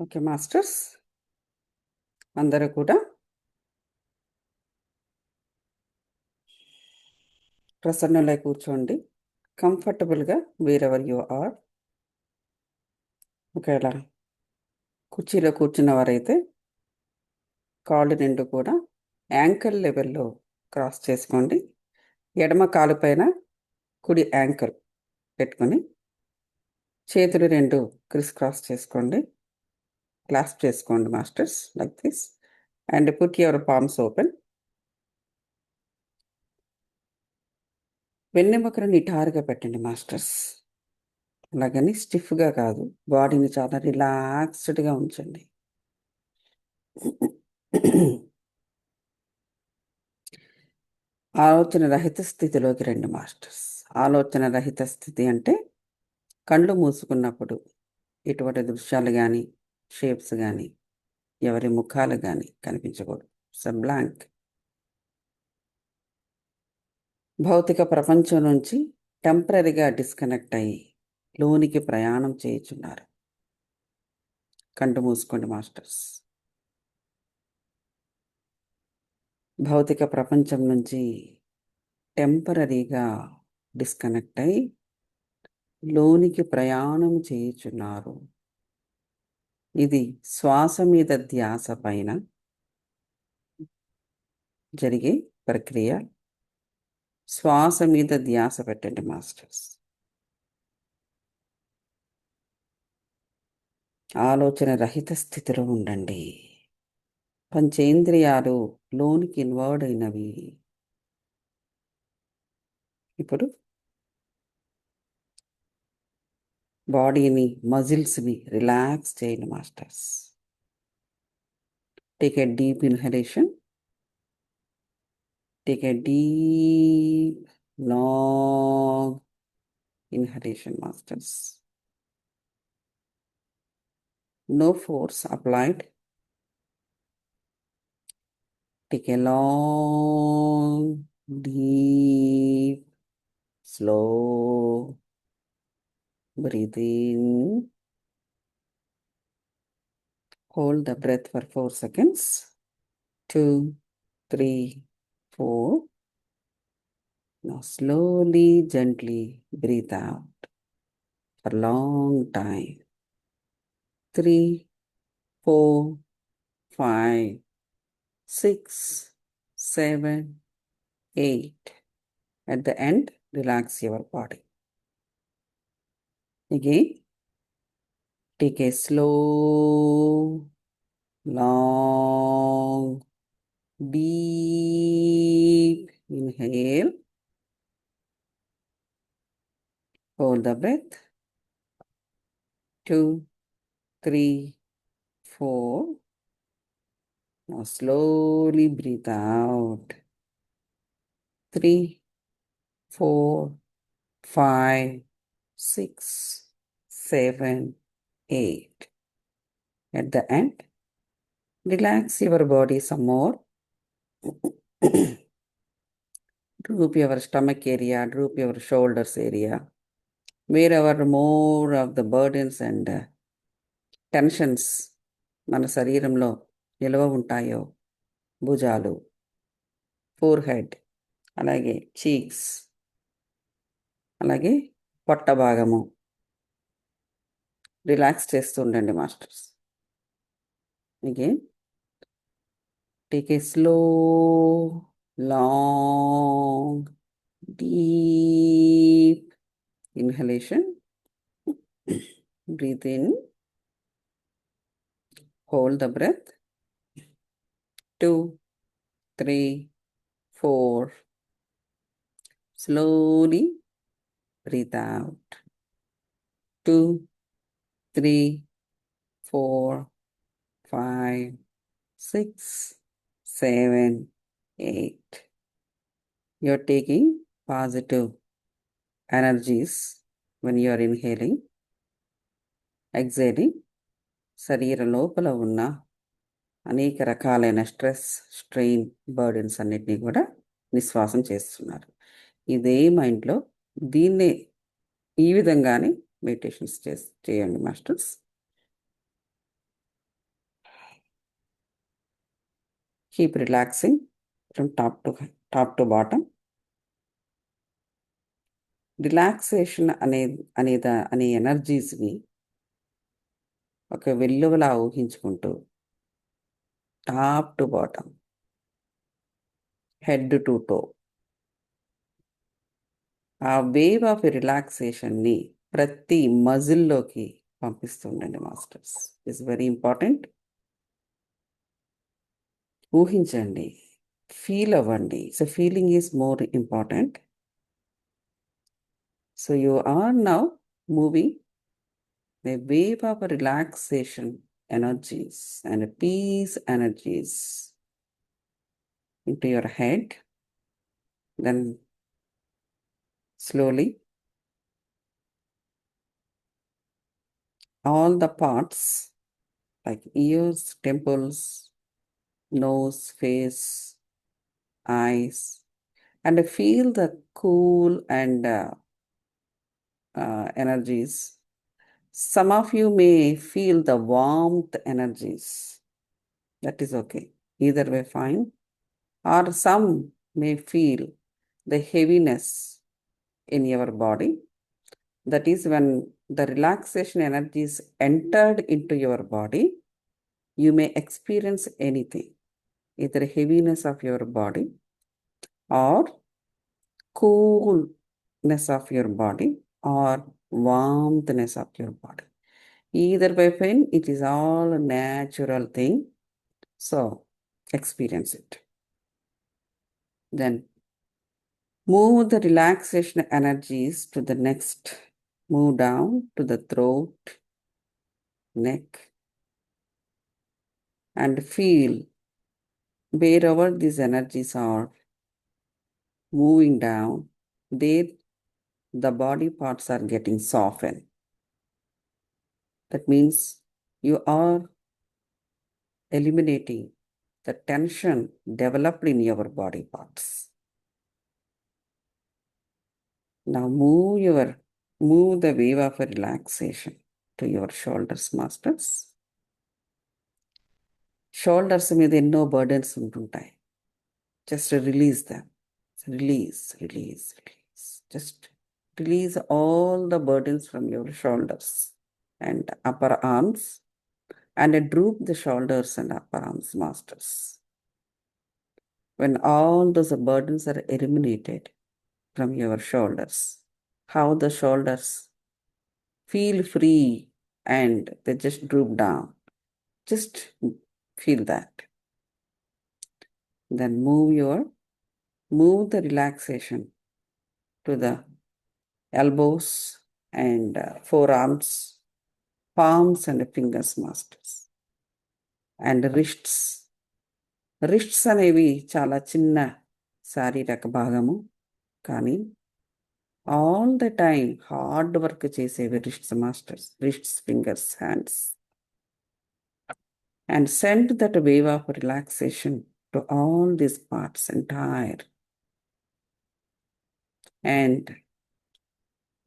Okay masters, అందరూ కూడా ప్రసన్నులై కూర్చోండి. కంఫర్టబుల్గా వేరెవర్ యు ఆర్. ఒకవేళ కుర్చీలో కూర్చున్న వారైతే కాళ్ళు రెండు కూడా యాంకిల్ లెవెల్లో క్రాస్ చేసుకోండి. ఎడమ కాలు పైన కుడి యాంకిల్ పెట్టుకొని చేతులు రెండు క్రిస్ క్రాస్ చేసుకోండి. క్లాస్ప్ చేసుకోండి masters, like this. And put your palms open. వెన్నెముకను నిటారుగా పెట్టండి మాస్టర్స్. అలాగని స్టిఫ్గా కాదు, బాడీని చాలా రిలాక్స్డ్గా ఉంచండి. ఆలోచన రహిత స్థితిలోకి రండి మాస్టర్స్. ఆలోచన రహిత స్థితి అంటే కళ్ళు మూసుకున్నప్పుడు ఎటువంటి దృశ్యాలు కానీ, షేప్స్ కానీ, ఎవరి ముఖాలు కానీ కనిపించకూడదు. బ్లాంక్. భౌతిక ప్రపంచం నుంచి టెంపరీగా డిస్కనెక్ట్ అయ్యి లోనికి ప్రయాణం చేయుచున్నారు. కళ్ళు మూసుకోండి మాస్టర్స్. భౌతిక ప్రపంచం నుంచి టెంపరీగా డిస్కనెక్ట్ అయి లోనికి ప్రయాణం చేయుచున్నారు. ఇది శ్వాస మీద ధ్యాస పైన జరిగే ప్రక్రియ. శ్వాస మీద ధ్యాస పెట్టండి మాస్టర్స్. ఆలోచన రహిత స్థితిలో ఉండండి. పంచేంద్రియాలు లోనికి ఇన్వాల్వ్ అయినవి. ఇప్పుడు బాడీని, మజిల్స్ని రిలాక్స్ చేయండి masters. Take a deep inhalation. Take a deep, long inhalation, masters. No force applied. Take a long, deep, slow breathe in. Hold the breath for 4 seconds. 2, 3, 4. Now slowly, gently breathe out for a long time. 3, 4, 5, 6, 7, 8. At the end, relax your body. Again, take a slow, long, deep inhale. Hold the breath. 2, 3, 4. Now slowly breathe out. 3, 4, 5, 6, 7, 8. At the end, relax your body some more. Droop your stomach area, droop your shoulders area. Wherever more of the burdens and tensions మన శరీరంలో నిల్వ ఉంటాయో, భుజాలు, four head, అలాగే cheeks, అలాగే పొట్ట భాగము relax చేస్తూ ఉండండి masters. Again take a slow, long, deep inhalation. Breathe in. Hold the breath. 2, 3, 4. Slowly breathe out. 2, 3, 4, 5, 6, 7, 8. You're taking positive energies when you are inhaling. Exhaling, శరీర లోపల ఉన్న అనేక రకాలైన స్ట్రెస్, స్ట్రెయిన్, బర్డెన్స్ అన్నిటినీ కూడా నిశ్వాసం చేస్తున్నారు. ఇదే మైండ్లో దీన్నే ఈ విధంగానే మెడిటేషన్స్ చేయండి masters. Keep relaxing from top to bottom. Relaxation అనే ఎనర్జీస్ని ఒక వెల్లువలా ఊహించుకుంటూ top to bottom, head to toe, ఆ వేవ్ ఆఫ్ రిలాక్సేషన్ని ప్రతి మజిల్లోకి పంపిస్తుండండి మాస్టర్స్. It's very important. ఊహించండి, ఫీల్ అవ్వండి. So feeling is more important. So you are now moving the wave of relaxation energies and peace energies into your head. Then slowly all the parts like ears, temples, nose, face, eyes, and feel the cool and energies. Some of you may feel the warmth energies. That is okay. Either way, fine. Or some may feel the heaviness in your body. That is when the relaxation energies entered into your body, you may experience anything, either heaviness of your body or coolness of your body or warmthness of your body. Either way, fine, it is all a natural thing. So experience it. Then move the relaxation energies to the next. Move down to the throat, neck, and feel wherever these energies are moving down, there the body parts are getting softened. That means you are eliminating the tension developed in your body parts. Now move the wave of relaxation to your shoulders, masters. Shoulders మీద ఎన్నో burdens ఉంటుంటాయి. Just release them. Release. Just release all the burdens from your shoulders and upper arms and droop the shoulders and upper arms, masters. When all those burdens are eliminated from your shoulders, how the shoulders feel free and they just droop down. Just feel that. Then move the relaxation to the elbows and forearms, palms and fingers, masters, and wrists. Wrists అనేవి చాలా చిన్న శారీరక భాగము, కానీ all the time hard work చేసేవి wrists, masters. Wrists, fingers, hands. And send that wave of relaxation to all these parts entire, and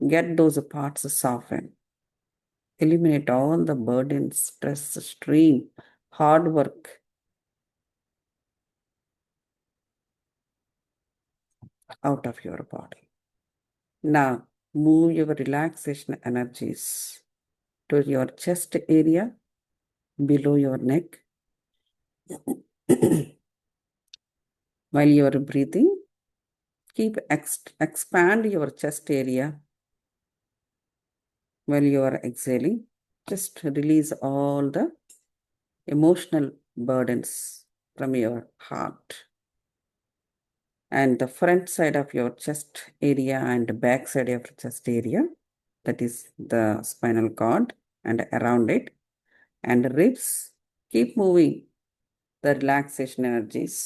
get those parts softened. Eliminate all the burdens, stress, strain, hard work out of your body. Now move your relaxation energies to your chest area below your neck. While you are breathing, expand your chest area. While you are exhaling, just release all the emotional burdens from your heart. And the front side of your chest area and back side of your chest area, that is the spinal cord and around it, and ribs, keep moving the relaxation energies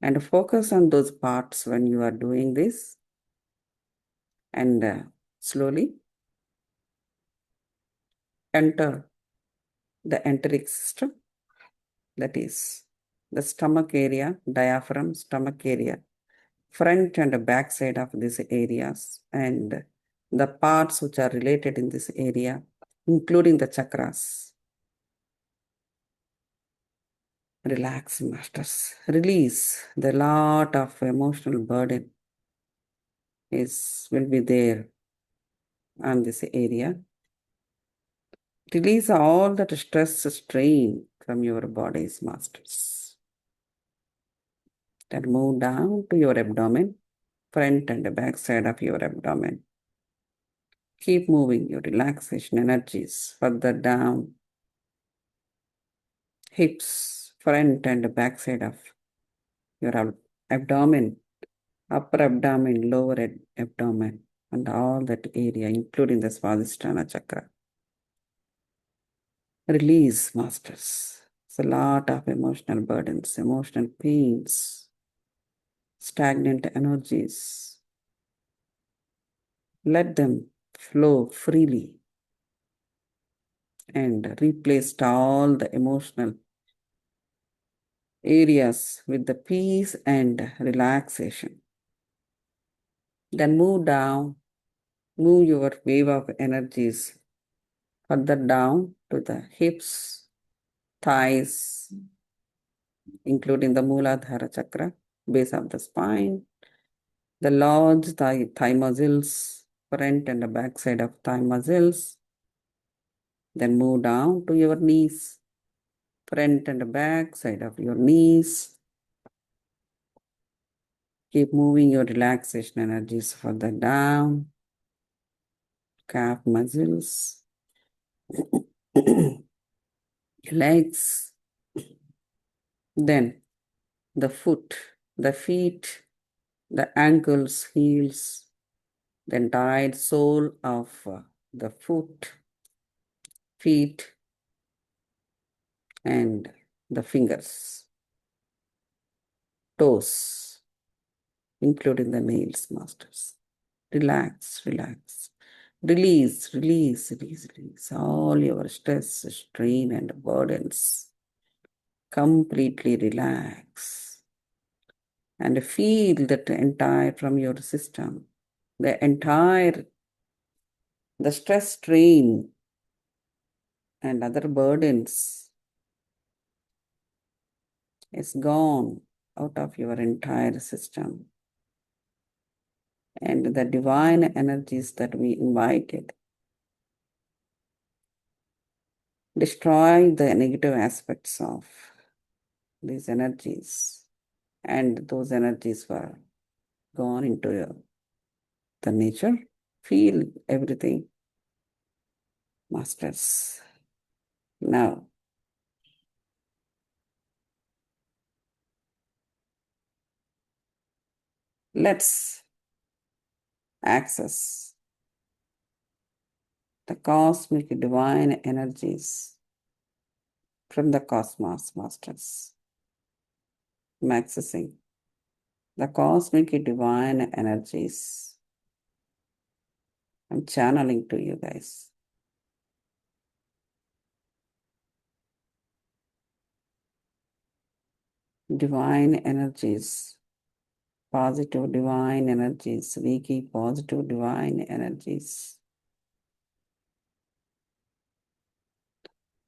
and focus on those parts when you are doing this. And slowly enter the enteric system, that is the stomach area, diaphragm, stomach area, front and back side of these areas, and the parts which are related in this area, including the chakras. Relax, masters. Release the lot of emotional burden will be there on this area. Release all that stress, strain from your bodies, masters. Then move down to your abdomen, front and back side of your abdomen. Keep moving your relaxation energies further down, hips, front and back side of your abdomen, upper abdomen, lower abdomen, and all that area, including the Swadhisthana chakra. Release, masters. It's a lot of emotional burdens, emotional pains, stagnant energies. Let them flow freely and replace all the emotional areas with the peace and relaxation. Then move down, move your wave of energies further down to the hips, thighs, including the Mooladhara chakra, base of the spine, the large thigh muscles, front and the back side of thigh muscles. Then move down to your knees, front and the back side of your knees. Keep moving your relaxation energies further down, calf muscles, legs, then the foot, the feet, the ankles, heels, the entire sole of the foot, feet, and the fingers, toes, including the nails, masters. Relax, relax. Release, release, release, release all your stress, strain, and burdens. Completely relax. And feel that entire from your system, the entire, the stress, strain, and other burdens is gone out of your entire system. And the divine energies that we invited destroy the negative aspects of these energies, and those energies were gone into the nature. Feel everything, masters. Now, let's access the cosmic divine energies from the cosmos, masters. I'm accessing the cosmic divine energies. I'm channeling to you guys. Divine energies, positive divine energies, Reiki positive divine energies.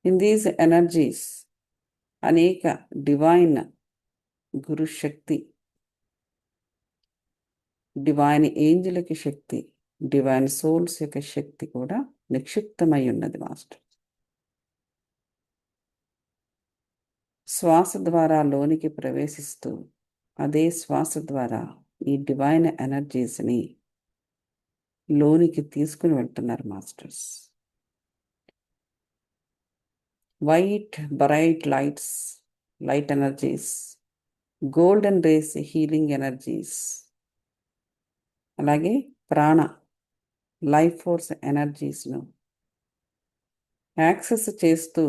In these energies, Aneka divine Guru Shakti, divine angel ki Shakti, divine souls యొక్క శక్తి కూడా నిక్షిప్తమై ఉన్నది master. శ్వాస ద్వారా లోనికి ప్రవేశిస్తూ అదే శ్వాస ద్వారా ఈ డివైన్ ఎనర్జీస్ని లోనికి తీసుకుని వెళ్తున్నారు మాస్టర్స్. White bright lights, light energies, golden rays healing energies, అలాగే ప్రాణ లైఫ్ ఫోర్స్ ఎనర్జీస్ను యాక్సెస్ చేస్తూ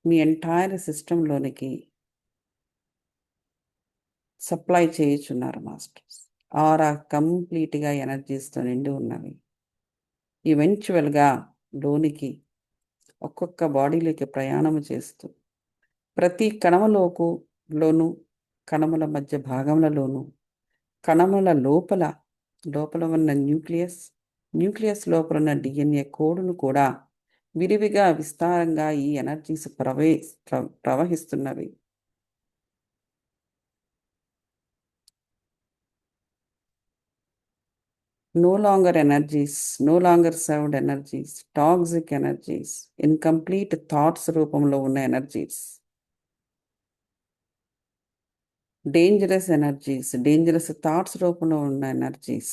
మీ ఎంటైర్ సిస్టంలోనికి సప్లై చేయుచున్నారు మాస్టర్స్. ఆరా కంప్లీట్గా ఎనర్జీస్తో నిండి ఉన్నవి. ఈవెంచువల్గా లోనికి ఒక్కొక్క బాడీలోకి ప్రయాణం చేస్తూ ప్రతి కణములోను కణముల మధ్య భాగములలోను కణముల లోపల ఉన్న న్యూక్లియస్ లోపల ఉన్న DNA కోడును కూడా విరివిగా విస్తారంగా ఈ energies ప్రవహిస్తున్నవి. no longer energies, no longer served energies, toxic energies, incomplete thoughts రూపంలో ఉన్న energies, dangerous energies, dangerous thoughts రూపంలో ఉన్న energies,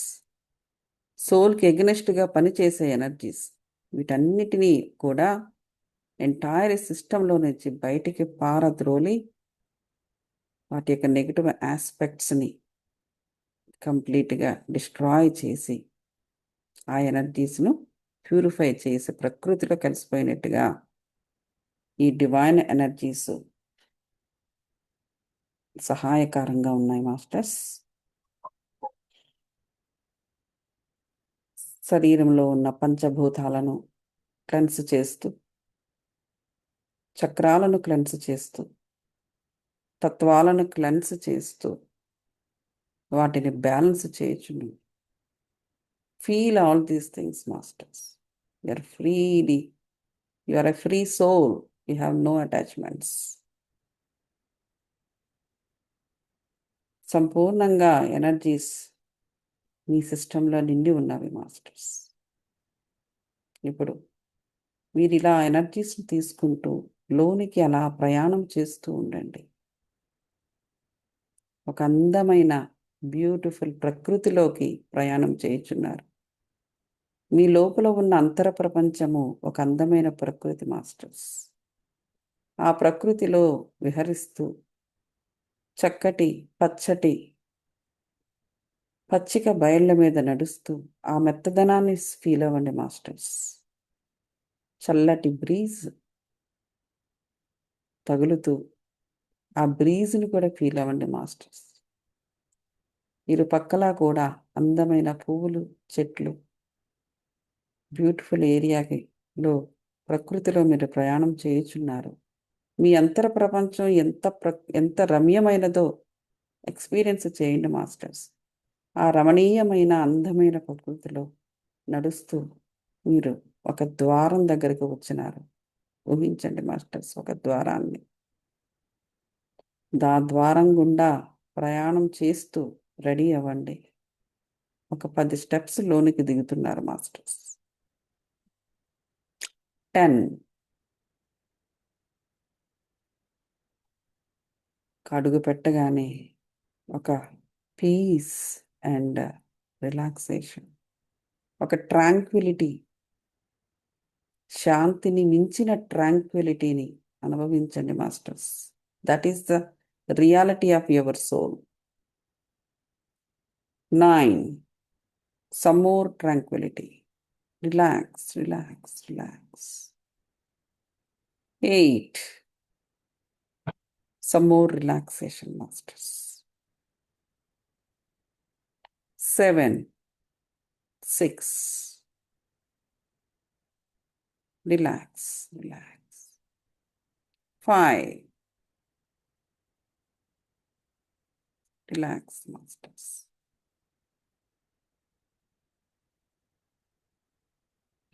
సోల్కి ఎగ్నెస్ట్గా పనిచేసే ఎనర్జీస్, వీటన్నిటినీ కూడా ఎంటైర్ సిస్టంలో నుంచి బయటికి పారద్రోలి వాటి యొక్క నెగిటివ్ ఆస్పెక్ట్స్ని కంప్లీట్గా డిస్ట్రాయ్ చేసి ఆ ఎనర్జీస్ను ప్యూరిఫై చేసి ప్రకృతిలో కలిసిపోయినట్టుగా ఈ డివైన్ ఎనర్జీస్ సహాయకారంగా ఉన్నాయి మాస్టర్స్. శరీరంలో ఉన్న పంచభూతాలను క్లెన్స్ చేస్తూ, చక్రాలను క్లెన్స్ చేస్తూ, తత్వాలను క్లెన్స్ చేస్తూ వాటిని balance చేయొచ్చును. Feel all these things, masters. You are freely, you are a free soul. You have no attachments. సంపూర్ణంగా ఎనర్జీస్ మీ సిస్టంలో నిండి ఉన్నవి మాస్టర్స్. ఇప్పుడు మీరు ఇలా ఎనర్జీస్ని తీసుకుంటూ లోనికి అలా ప్రయాణం చేస్తూ ఉండండి. ఒక అందమైన బ్యూటిఫుల్ ప్రకృతిలోకి ప్రయాణం చేయుచున్నారు. మీ లోపల ఉన్న అంతర ప్రపంచము ఒక అందమైన ప్రకృతి మాస్టర్స్. ఆ ప్రకృతిలో విహరిస్తూ చక్కటి పచ్చటి పచ్చిక బయళ్ళ మీద నడుస్తూ ఆ మెత్తదనాన్ని ఫీల్ అవ్వండి మాస్టర్స్. చల్లటి బ్రీజ్ తగులుతూ ఆ బ్రీజ్ని కూడా ఫీల్ అవ్వండి మాస్టర్స్. ఇరు పక్కలా కూడా అందమైన పువ్వులు, చెట్లు, బ్యూటిఫుల్ ఏరియాలో ప్రకృతిలో మీరు ప్రయాణం చేయుచున్నారు. మీ అంతర ప్రపంచం ఎంత రమ్యమైనదో ఎక్స్పీరియన్స్ చేయండి మాస్టర్స్. ఆ రమణీయమైన అందమైన ప్రకృతిలో నడుస్తూ మీరు ఒక ద్వారం దగ్గరికి వచ్చినారు. ఊహించండి మాస్టర్స్, ఒక ద్వారాన్ని. ద్వారం గుండా ప్రయాణం చేస్తూ రెడీ అవ్వండి. ఒక 10 స్టెప్స్ లోనికి దిగుతున్నారు మాస్టర్స్. 10. అడుగు పెట్టగానే ఒక పీస్ అండ్ రిలాక్సేషన్, ఒక ట్రాంక్విలిటీ, శాంతిని మించిన ట్రాంక్విలిటీని అనుభవించండి masters. That is the reality of your soul. 9. Some more tranquility. Relax, relax, relax. 8. Some more relaxation, masters. 7. 6. Relax, relax. 5. Relax, masters.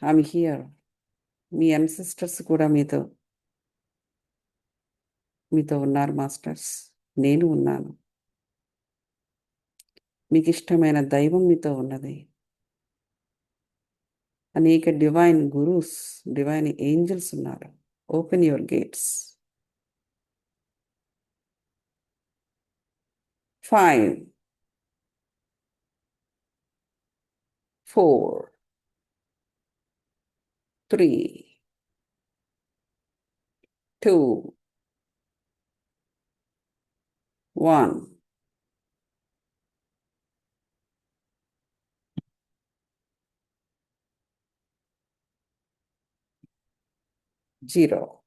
I'm here. మీ అన్సిస్టర్స్ కూడా మీతో ఉన్నారు మాస్టర్స్. నేను ఉన్నాను. మీకు ఇష్టమైన దైవం మీతో ఉన్నది. అనేక డివైన్ గురూస్, డివైన్ ఏంజల్స్ ఉన్నారు. Open your gates. 5, 4, 3, 2, 1. 0.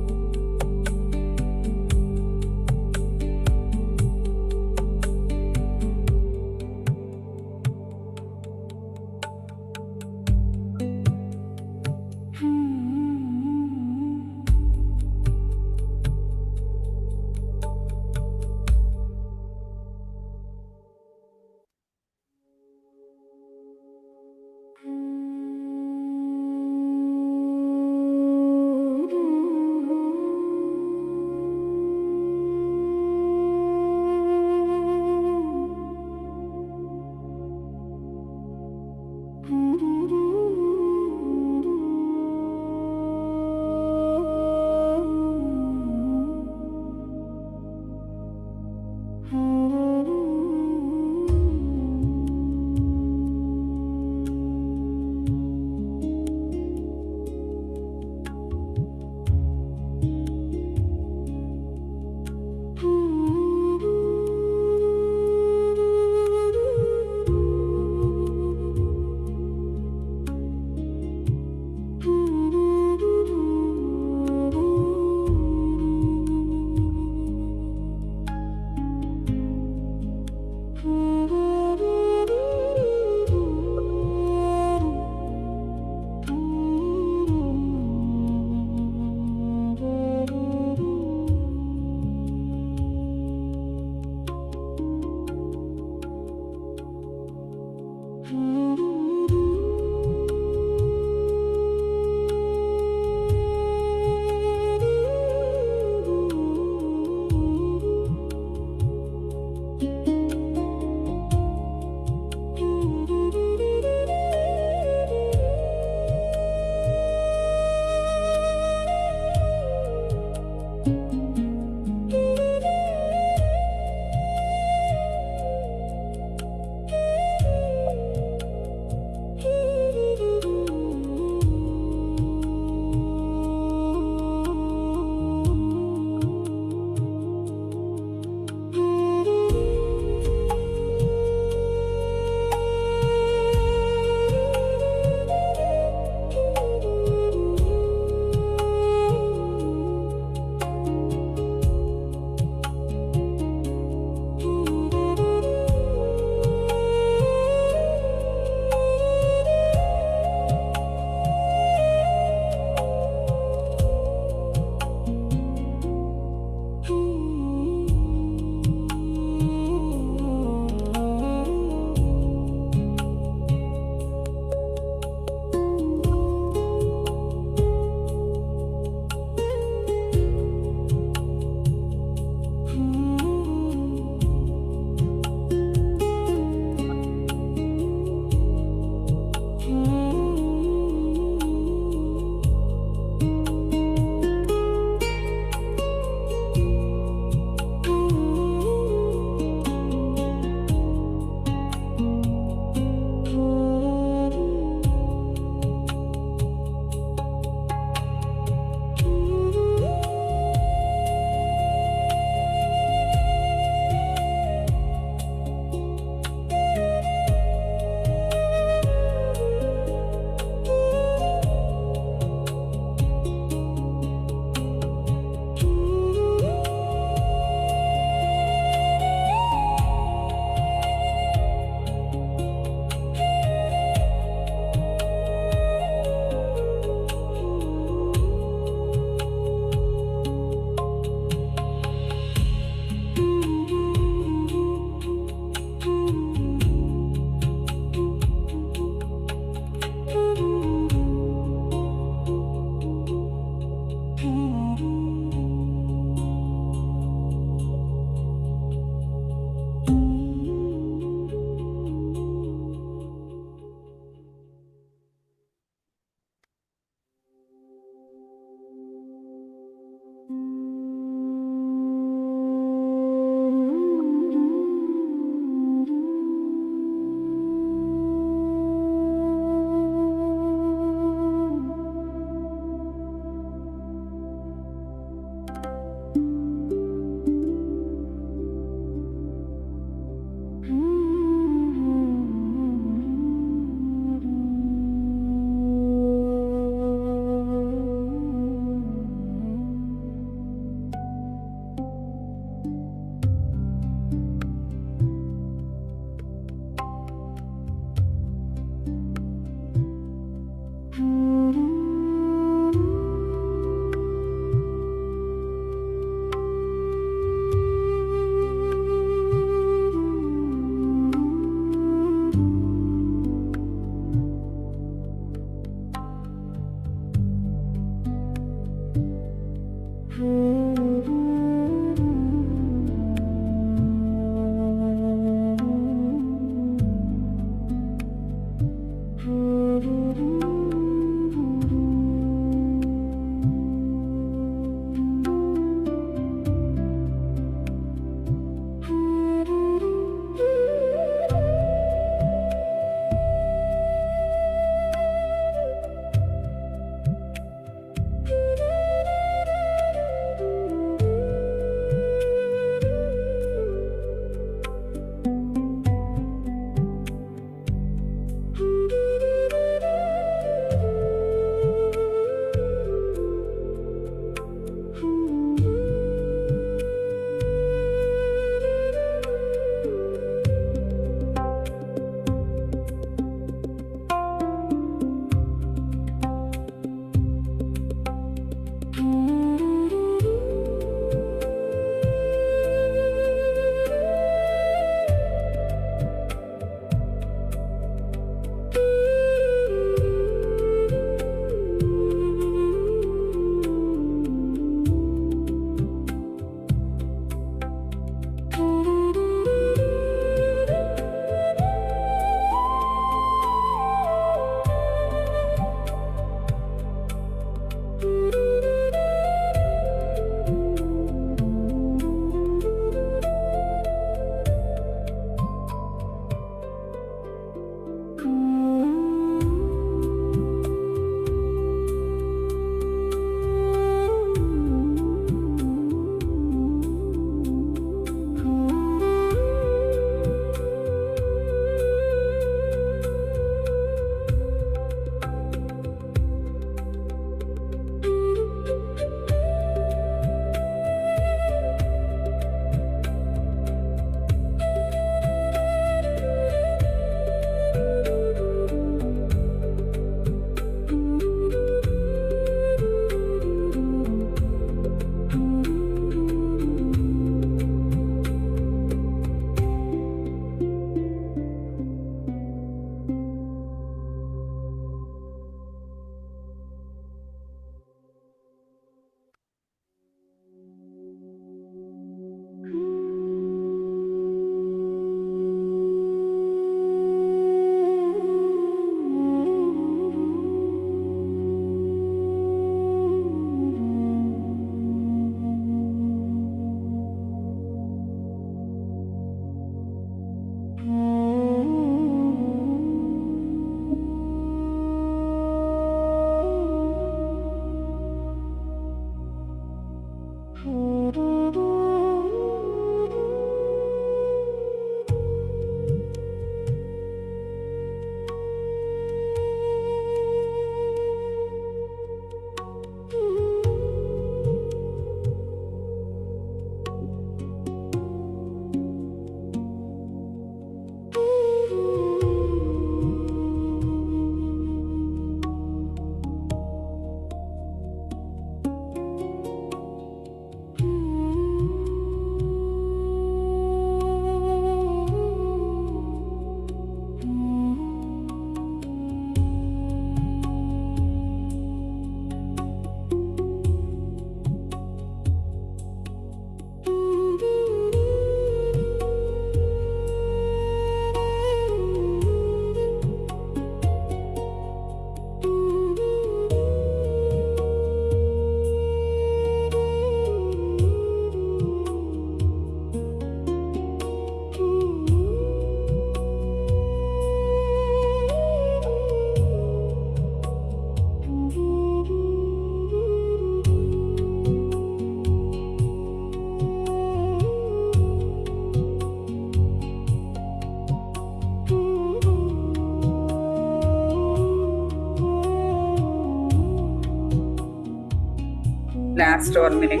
Last 1 minute.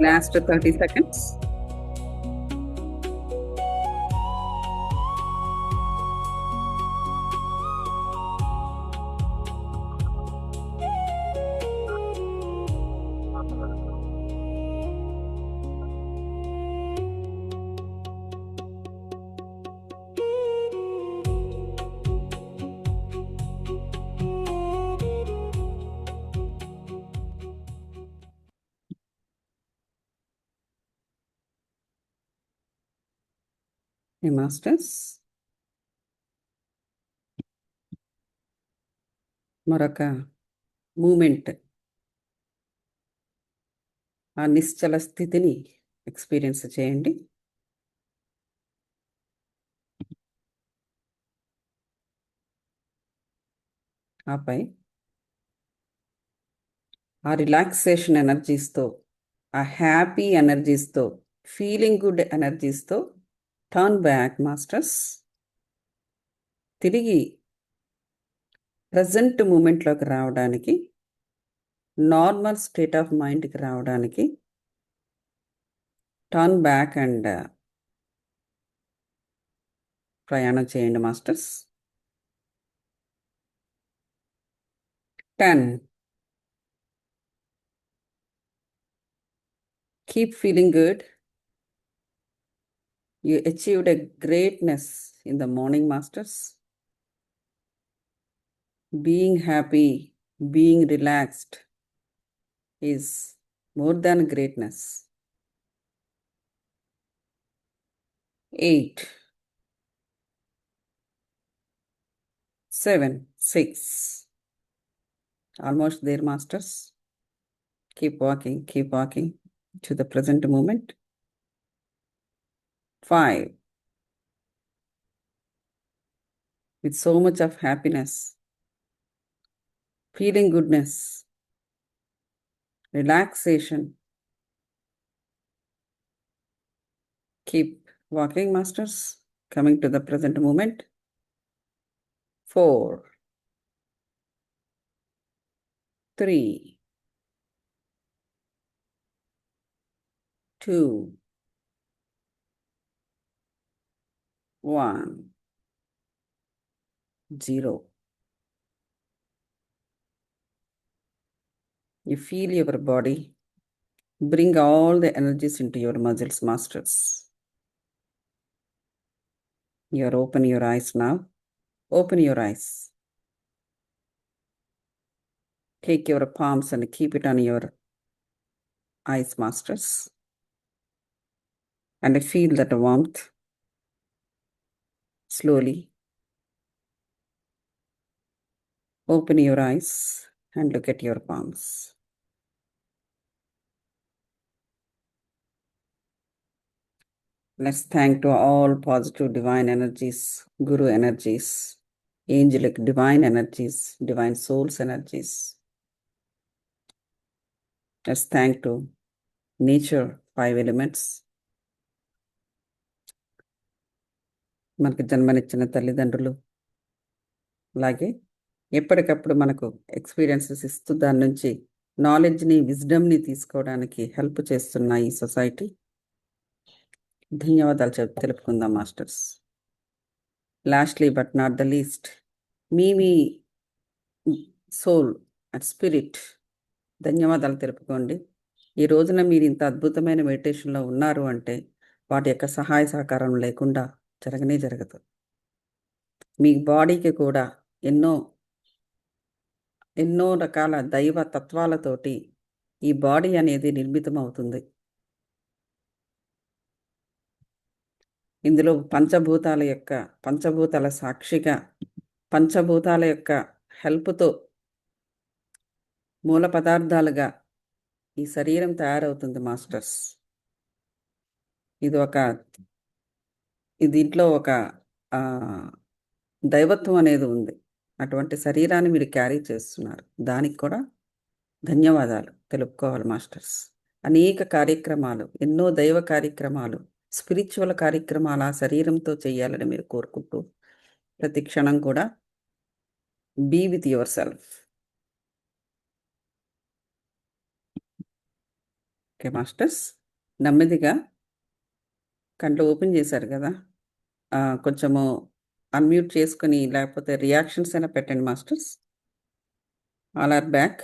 Last 30 seconds. Hey, masters. మరొక మూమెంట్, ఆ నిశ్చల స్థితిని ఎక్స్పీరియన్స్ చేయండి. ఆపై ఆ రిలాక్సేషన్ ఎనర్జీస్తో, ఆ హ్యాపీ ఎనర్జీస్తో, ఫీలింగ్ గుడ్ ఎనర్జీస్తో టర్న్ బ్యాక్ మాస్టర్స్. తిరిగి ప్రజెంట్ మూమెంట్లోకి రావడానికి, నార్మల్ స్టేట్ ఆఫ్ మైండ్కి రావడానికి టర్న్ బ్యాక్ అండ్ ప్రయాణం చేయండి masters. 10. Keep feeling good. You achieved a greatness in the morning, masters. Being happy, being relaxed is more than greatness. 8, 7, 6. Almost there, masters. Keep walking to the present moment. 5. With so much of happiness, feeling goodness, relaxation. Keep walking, masters, coming to the present moment. 4, 3, 2, 1, 0. You feel your body. Bring all the energies into your muscles, masters. You are open your eyes now. Open your eyes. Take your palms and keep it on your eyes, masters. And feel that warmth. Slowly open your eyes and look at your palms. Let's thank to all positive divine energies, Guru energies, angelic divine energies, divine souls energies. Let's thank to nature, 5 elements. మనకి జన్మనిచ్చిన తల్లిదండ్రులు, అలాగే ఎప్పటికప్పుడు మనకు experiences ఇస్తూ దాని నుంచి నాలెడ్జ్ని, విజ్డమ్ని తీసుకోవడానికి హెల్ప్ చేస్తున్న ఈ సొసైటీ, ధన్యవాదాలు తెలుపుకుందాం masters. Lastly but not the least, మీ సోల్ అండ్ స్పిరిట్ ధన్యవాదాలు తెలుపుకోండి. ఈ రోజున మీరు ఇంత అద్భుతమైన మెడిటేషన్లో ఉన్నారు అంటే వాటి యొక్క సహాయ సహకారం లేకుండా జరగనే జరగదు. మీ బాడీకి కూడా ఎన్నో ఎన్నో రకాల దైవ తత్వాలతోటి ఈ బాడీ అనేది నిర్మితం అవుతుంది. ఇందులో పంచభూతాల సాక్షిగా, పంచభూతాల యొక్క హెల్ప్తో మూల పదార్థాలుగా ఈ శరీరం తయారవుతుంది మాస్టర్స్. దీంట్లో ఒక ఆ, దైవత్వం అనేది ఉంది. అటువంటి శరీరాన్ని మీరు క్యారీ చేస్తున్నారు. దానికి కూడా ధన్యవాదాలు తెలుపుకోవాలి మాస్టర్స్. అనేక కార్యక్రమాలు, ఎన్నో దైవ కార్యక్రమాలు, స్పిరిచువల్ కార్యక్రమాలు ఆ శరీరంతో చేయాలని మీరు కోరుకుంటూ ప్రతి క్షణం కూడా be with yourself. Okay masters, నెమ్మదిగా కంట్లో ఓపెన్ చేశారు కదా, కొంచెము అన్మ్యూట్ చేసుకుని లేకపోతే రియాక్షన్స్ అయినా పెట్టండి masters. All are back.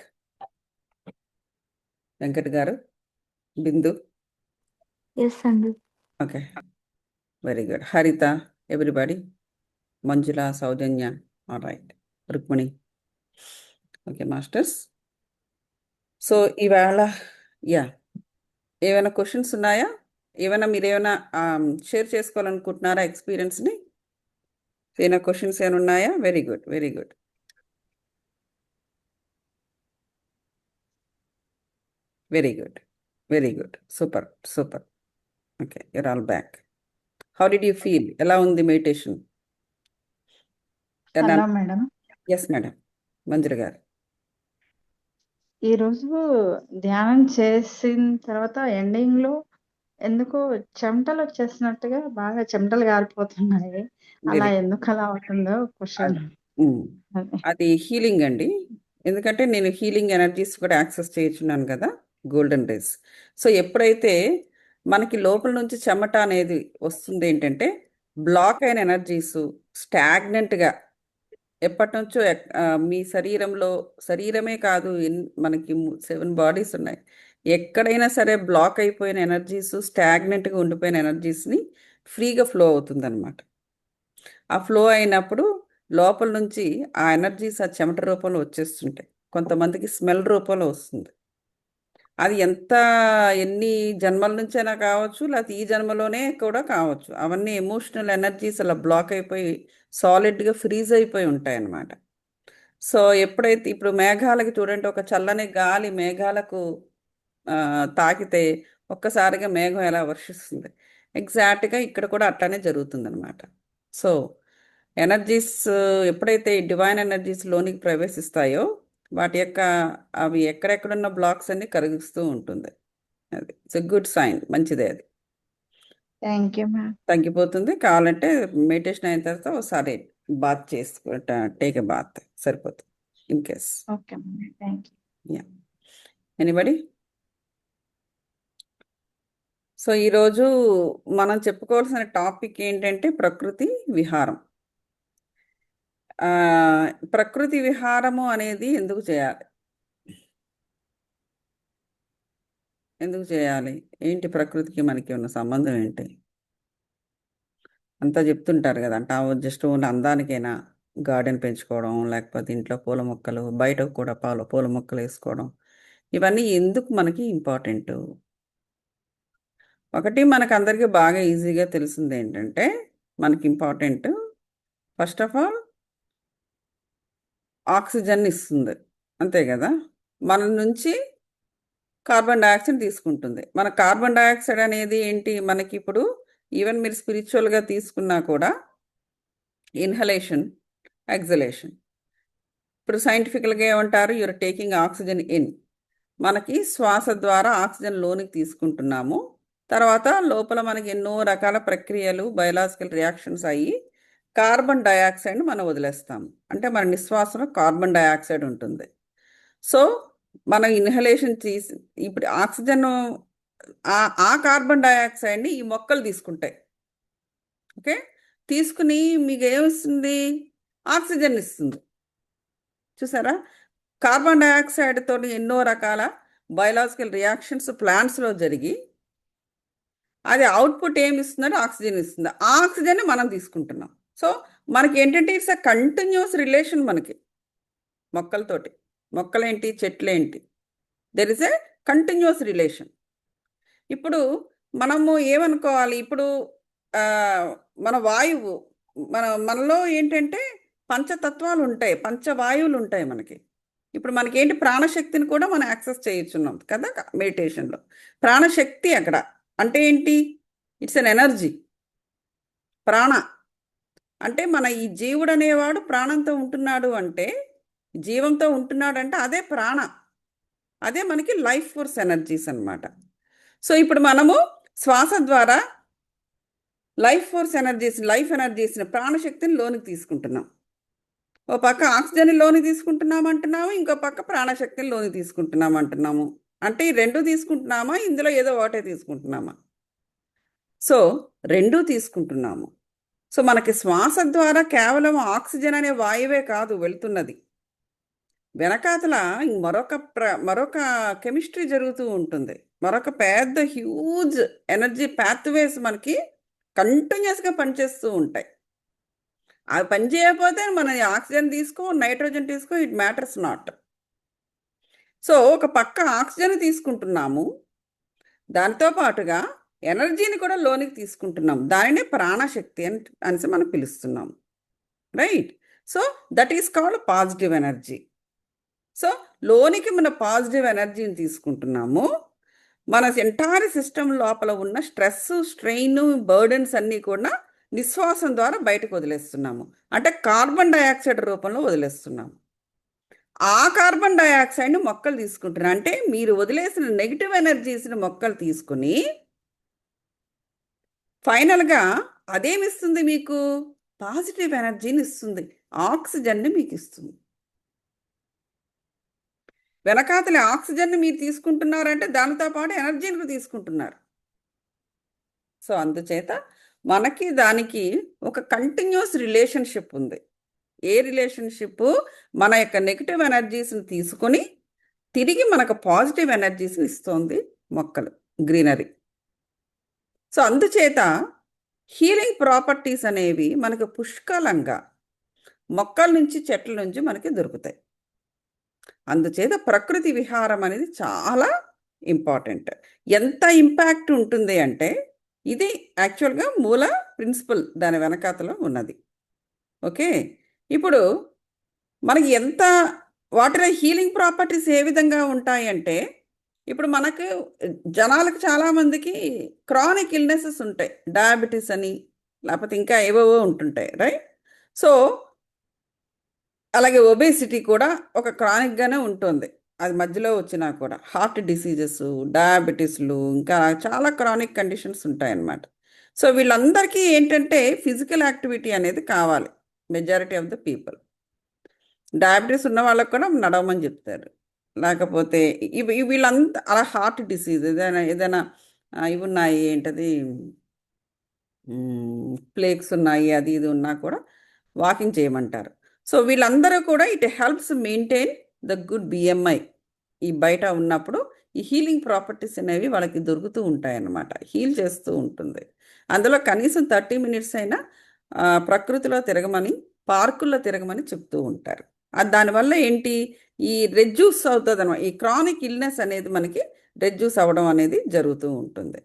Venkat garu, Bindu. Yes అండి. Okay, very good. Haritha, everybody, Manjula, Soujanya, all right, Rukmini. Okay masters, so ఇవాళ ఏమైనా క్వశ్చన్స్ ఉన్నాయా? మీరేమైనా షేర్ చేసుకోవాలనుకుంటున్నారా ఎక్స్పీరియన్స్ని? ఏమైనా క్వశ్చన్స్ ఏమైనా ఉన్నాయా? Very good, very good. Very good, very good, super super. Okay, you're all back. How did you feel? ఎలా ఉంది meditation? Hello madam. Yes madam, Manjula garu. ఈరోజు ధ్యానం చేసిన తర్వాత ఎండింగ్ లో ఎందుకో చెమటలు వచ్చేసినట్టుగా బాగా చెమటలు గారిపోతున్నాయి. అలా వెరీ ఎందుకు అలా అవుతుందో క్వశ్చన్. అది హీలింగ్ అండి. ఎందుకంటే నేను హీలింగ్ ఎనర్జీస్ కూడా యాక్సెస్ చేయించున్నాను కదా, గోల్డెన్ రేస్. సో ఎప్పుడైతే మనకి లోపల నుంచి చెమట అనేది వస్తుంది, ఏంటంటే బ్లాక్ అయిన ఎనర్జీస్ స్టాగ్నెంట్గా ఎప్పటి నుంచో మీ శరీరమే కాదు, మనకి 7 బాడీస్ ఉన్నాయి. ఎక్కడైనా సరే బ్లాక్ అయిపోయిన ఎనర్జీస్, స్టాగ్నెంట్గా ఉండిపోయిన ఎనర్జీస్ని ఫ్రీగా ఫ్లో అవుతుందన్నమాట. ఆ ఫ్లో అయినప్పుడు లోపల నుంచి ఆ ఎనర్జీస్ ఆ చెమట రూపంలో వచ్చేస్తుంటాయి. కొంతమందికి స్మెల్ రూపంలో వస్తుంది. అది ఎన్ని జన్మల నుంచైనా కావచ్చు, లేకపోతే ఈ జన్మలోనే కూడా కావచ్చు. అవన్నీ ఎమోషనల్ ఎనర్జీస్ అలా బ్లాక్ అయిపోయి సాలిడ్గా ఫ్రీజ్ అయిపోయి ఉంటాయి అన్నమాట. సో ఎప్పుడైతే ఇప్పుడు మేఘాలకి చూడండి, ఒక చల్లని గాలి మేఘాలకు తాకితే ఒక్కసారిగా మేఘం ఎలా వర్షిస్తుంది, ఎగ్జాక్ట్గా ఇక్కడ కూడా అట్లానే జరుగుతుందన్నమాట. సో ఎనర్జీస్ ఎప్పుడైతే డివైన్ ఎనర్జీస్ లోనికి ప్రవేశిస్తాయో వాటి యొక్క అవి ఎక్కడెక్కడున్న బ్లాక్స్ అన్ని కరిగిస్తూ ఉంటుంది. అది ఇట్స్ ఎ గుడ్ సైన్, మంచిదే. అది థ్యాంక్ యూ మ్యామ్. తగ్గిపోతుంది. కావాలంటే మెడిటేషన్ అయిన తర్వాత ఒకసారి బాత్ చేసుకుంటా, టేక్ ఎ బాత్ సరిపోతుంది in case. Okay ma'am, thank you. Yeah, anybody? So ఈరోజు మనం చెప్పుకోవాల్సిన టాపిక్ ఏంటంటే ప్రకృతి విహారం. ప్రకృతి విహారము అనేది ఎందుకు చేయాలి? ఏంటి ప్రకృతికి మనకి ఉన్న సంబంధం ఏంటి? అంతా చెప్తుంటారు కదా, అంటే జస్ట్ ఓన్లీ అందానికైనా గార్డెన్ పెంచుకోవడం, లేకపోతే ఇంట్లో పూల మొక్కలు, బయట కూడా పూల మొక్కలు వేసుకోవడం, ఇవన్నీ ఎందుకు మనకి ఇంపార్టెంట్? ఒకటి మనకు అందరికీ బాగా ఈజీగా తెలిసింది ఏంటంటే, మనకి important first of all oxygen ఇస్తుంది, అంతే కదా. మన నుంచి కార్బన్ డైఆక్సైడ్ తీసుకుంటుంది. మన కార్బన్ డైఆక్సైడ్ అనేది ఏంటి, మనకి ఇప్పుడు ఈవెన్ మీరు స్పిరిచువల్గా తీసుకున్నా కూడా ఇన్హలేషన్, ఎగ్జలేషన్. ఇప్పుడు సైంటిఫికల్గా ఏమంటారు, యూఆర్ టేకింగ్ ఆక్సిజన్ ఇన్. మనకి శ్వాస ద్వారా ఆక్సిజన్ లోనికి తీసుకుంటున్నాము. తర్వాత లోపల మనకి ఎన్నో రకాల ప్రక్రియలు, బయలాజికల్ రియాక్షన్స్ అయ్యి కార్బన్ డైఆక్సైడ్ని మనం వదిలేస్తాము. అంటే మన నిశ్వాసంలో కార్బన్ డైఆక్సైడ్ ఉంటుంది. సో మనం ఇన్హలేషన్ తీసి ఇప్పుడు ఆక్సిజన్, ఆ కార్బన్ డైఆక్సైడ్ని ఈ మొక్కలు తీసుకుంటాయి. ఓకే, తీసుకుని మీకు ఏమిస్తుంది? ఆక్సిజన్ ఇస్తుంది. చూసారా, కార్బన్ డైఆక్సైడ్తో ఎన్నో రకాల బయలాజికల్ రియాక్షన్స్ ప్లాంట్స్లో జరిగి అది అవుట్పుట్ ఏమి ఇస్తుందంటే ఆక్సిజన్ ఇస్తుంది. ఆ ఆక్సిజన్ మనం తీసుకుంటున్నాం. సో మనకి ఏంటంటే ఇట్స్ అ కంటిన్యూస్ రిలేషన్ మనకి మొక్కలతోటి. మొక్కలేంటి, చెట్లేంటి, there is a continuous relation. ఇప్పుడు మనము ఏమనుకోవాలి, ఇప్పుడు ఆ, మన వాయువు, మనలో ఏంటంటే పంచతత్వాలు ఉంటాయి, పంచవాయువులు ఉంటాయి మనకి. ఇప్పుడు మనకేంటి, ప్రాణశక్తిని కూడా మనం యాక్సెస్ చేయొచ్చున్నాం కదా మెడిటేషన్లో. ప్రాణశక్తి అక్కడ అంటే ఏంటి, ఇట్స్ అన్ ఎనర్జీ. ప్రాణ అంటే మన ఈ జీవుడు అనేవాడు ప్రాణంతో ఉంటున్నాడు అంటే, జీవంతో ఉంటున్నాడు అంటే అదే ప్రాణ, అదే మనకి లైఫ్ ఫోర్స్ ఎనర్జీస్ అన్నమాట. సో ఇప్పుడు మనము శ్వాస ద్వారా లైఫ్ ఫోర్స్ ఎనర్జీస్, లైఫ్ ఎనర్జీస్ని, ప్రాణశక్తిని లోనికి తీసుకుంటున్నాం. ఓ పక్క ఆక్సిజన్ లోనికి తీసుకుంటున్నాం అంటున్నాము, ఇంకో పక్క ప్రాణశక్తిని లోనికి తీసుకుంటున్నాం అంటున్నాము. అంటే ఈ రెండు తీసుకుంటున్నామా, ఇందులో ఏదో ఒకటే తీసుకుంటున్నామా? సో రెండూ తీసుకుంటున్నాము. సో మనకి శ్వాస ద్వారా కేవలం ఆక్సిజన్ అనే వాయువే కాదు వెళ్తున్నది, వెనకాతల మరొక కెమిస్ట్రీ జరుగుతూ ఉంటుంది. మరొక పెద్ద హ్యూజ్ ఎనర్జీ పాత్వేస్ మనకి కంటిన్యూస్గా పనిచేస్తూ ఉంటాయి. అవి పని చేయకపోతే మనం ఆక్సిజన్ తీసుకో, నైట్రోజన్ తీసుకో, ఇట్ మ్యాటర్స్ నాట్. సో ఒక పక్క ఆక్సిజన్ తీసుకుంటున్నాము, దానితో పాటుగా ఎనర్జీని కూడా లోనికి తీసుకుంటున్నాం. దానినే ప్రాణశక్తి అనేసి మనం పిలుస్తున్నాం, right? So that is called positive energy. So లోనికి మన పాజిటివ్ ఎనర్జీని తీసుకుంటున్నాము. మన ఎంటైర్ సిస్టమ్ లోపల ఉన్న స్ట్రెస్, స్ట్రెయిన్, బర్డెన్స్ అన్నీ కూడా నిశ్వాసం ద్వారా బయటకు వదిలేస్తున్నాము. అంటే కార్బన్ డైఆక్సైడ్ రూపంలో వదిలేస్తున్నాము. ఆ కార్బన్ డైఆక్సైడ్ని మొక్కలు తీసుకుంటున్నాయి. అంటే మీరు వదిలేసిన నెగిటివ్ ఎనర్జీస్ని మొక్కలు తీసుకుని ఫైనల్గా అదేమిస్తుంది, మీకు పాజిటివ్ ఎనర్జీని ఇస్తుంది, ఆక్సిజన్ని మీకు ఇస్తుంది. వెనకాతలి ఆక్సిజన్ని మీరు తీసుకుంటున్నారంటే దానితో పాటు ఎనర్జీని తీసుకుంటున్నారు. సో అందుచేత మనకి దానికి ఒక కంటిన్యూస్ రిలేషన్షిప్ ఉంది. ఏ రిలేషన్షిప్? మన యొక్క నెగిటివ్ ఎనర్జీస్ని తీసుకొని తిరిగి మనకు పాజిటివ్ ఎనర్జీస్ని ఇస్తుంది మొక్కలు, గ్రీనరీ. సో అందుచేత హీలింగ్ ప్రాపర్టీస్ అనేవి మనకు పుష్కలంగా మొక్కల నుంచి, చెట్ల నుంచి మనకి దొరుకుతాయి. అందుచేత ప్రకృతి విహారం అనేది చాలా ఇంపార్టెంట్. ఎంత ఇంపాక్ట్ ఉంటుంది అంటే ఇది యాక్చువల్గా మూల ప్రిన్సిపల్ దాని వెనకాతలో ఉన్నది. ఓకే, ఇప్పుడు మనకి ఎంత వాటిలో హీలింగ్ ప్రాపర్టీస్ ఏ విధంగా ఉంటాయంటే, ఇప్పుడు మనకు జనాలకు చాలామందికి క్రానిక్ ఇల్నెసెస్ ఉంటాయి, డయాబెటీస్ అని, లేకపోతే ఇంకా ఏవేవో ఉంటుంటాయి, రైట్? సో అలాగే ఒబేసిటీ కూడా ఒక క్రానిక్గానే ఉంటుంది. అది మధ్యలో వచ్చినా కూడా హార్ట్ డిసీజెస్, డయాబెటీస్లు, ఇంకా చాలా క్రానిక్ కండిషన్స్ ఉంటాయన్నమాట. సో వీళ్ళందరికీ ఏంటంటే ఫిజికల్ యాక్టివిటీ అనేది కావాలి, majority of the people. Diabetes ఉన్న వాళ్ళకు కూడా నడవమని చెప్తారు. లేకపోతే వీళ్ళంతా అలా హార్ట్ డిసీజ్ ఏదైనా ఇవి ఉన్నాయి, ఏంటది, ప్లేక్స్ ఉన్నాయి, అది ఇది ఉన్నా కూడా వాకింగ్ చేయమంటారు. సో వీళ్ళందరూ కూడా it helps maintain the good BMI. ఈ బయట ఉన్నప్పుడు ఈ హీలింగ్ ప్రాపర్టీస్ అనేవి వాళ్ళకి దొరుకుతూ ఉంటాయన్నమాట, హీల్ చేస్తూ ఉంటుంది. అందులో కనీసం 30 మినిట్స్ అయినా ప్రకృతిలో తిరగమని, పార్కుల్లో తిరగమని చెప్తూ ఉంటారు. దానివల్ల ఏంటి, ఈ రెడ్యూస్ అవుతుంది అనమాట, ఈ క్రానిక్ ఇల్నెస్ అనేది మనకి రెడ్యూస్ అవ్వడం అనేది జరుగుతూ ఉంటుంది.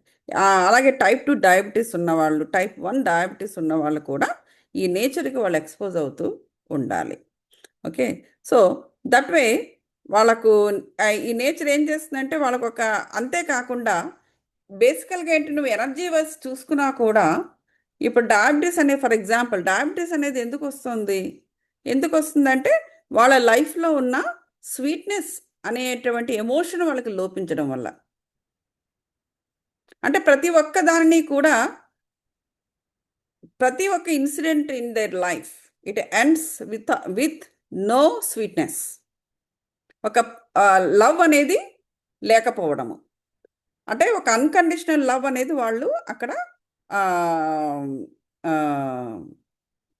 అలాగే టైప్ 2 డయాబెటీస్ ఉన్నవాళ్ళు, టైప్ 1 డయాబెటీస్ ఉన్నవాళ్ళు కూడా ఈ నేచర్కి వాళ్ళు ఎక్స్పోజ్ అవుతూ ఉండాలి. ఓకే, సో దట్ వే వాళ్ళకు ఈ నేచర్ ఏం చేస్తుందంటే వాళ్ళకు ఒక, అంతేకాకుండా బేసికల్గా ఏంటి, నువ్వు ఎనర్జీ వైజ్ చూసుకున్నా కూడా ఇప్పుడు డయాబెటీస్ అనే, ఫర్ ఎగ్జాంపుల్ డయాబెటీస్ అనేది ఎందుకు వస్తుందంటే వాళ్ళ లైఫ్లో ఉన్న స్వీట్నెస్ అనేటువంటి ఎమోషన్ వాళ్ళకి లోపించడం వల్ల. అంటే ప్రతి ఒక్క దానిని కూడా, ప్రతి ఒక్క incident in their life it ends with no sweetness. ఒక లవ్ అనేది లేకపోవడము, అంటే ఒక అన్కండిషనల్ లవ్ అనేది వాళ్ళు అక్కడ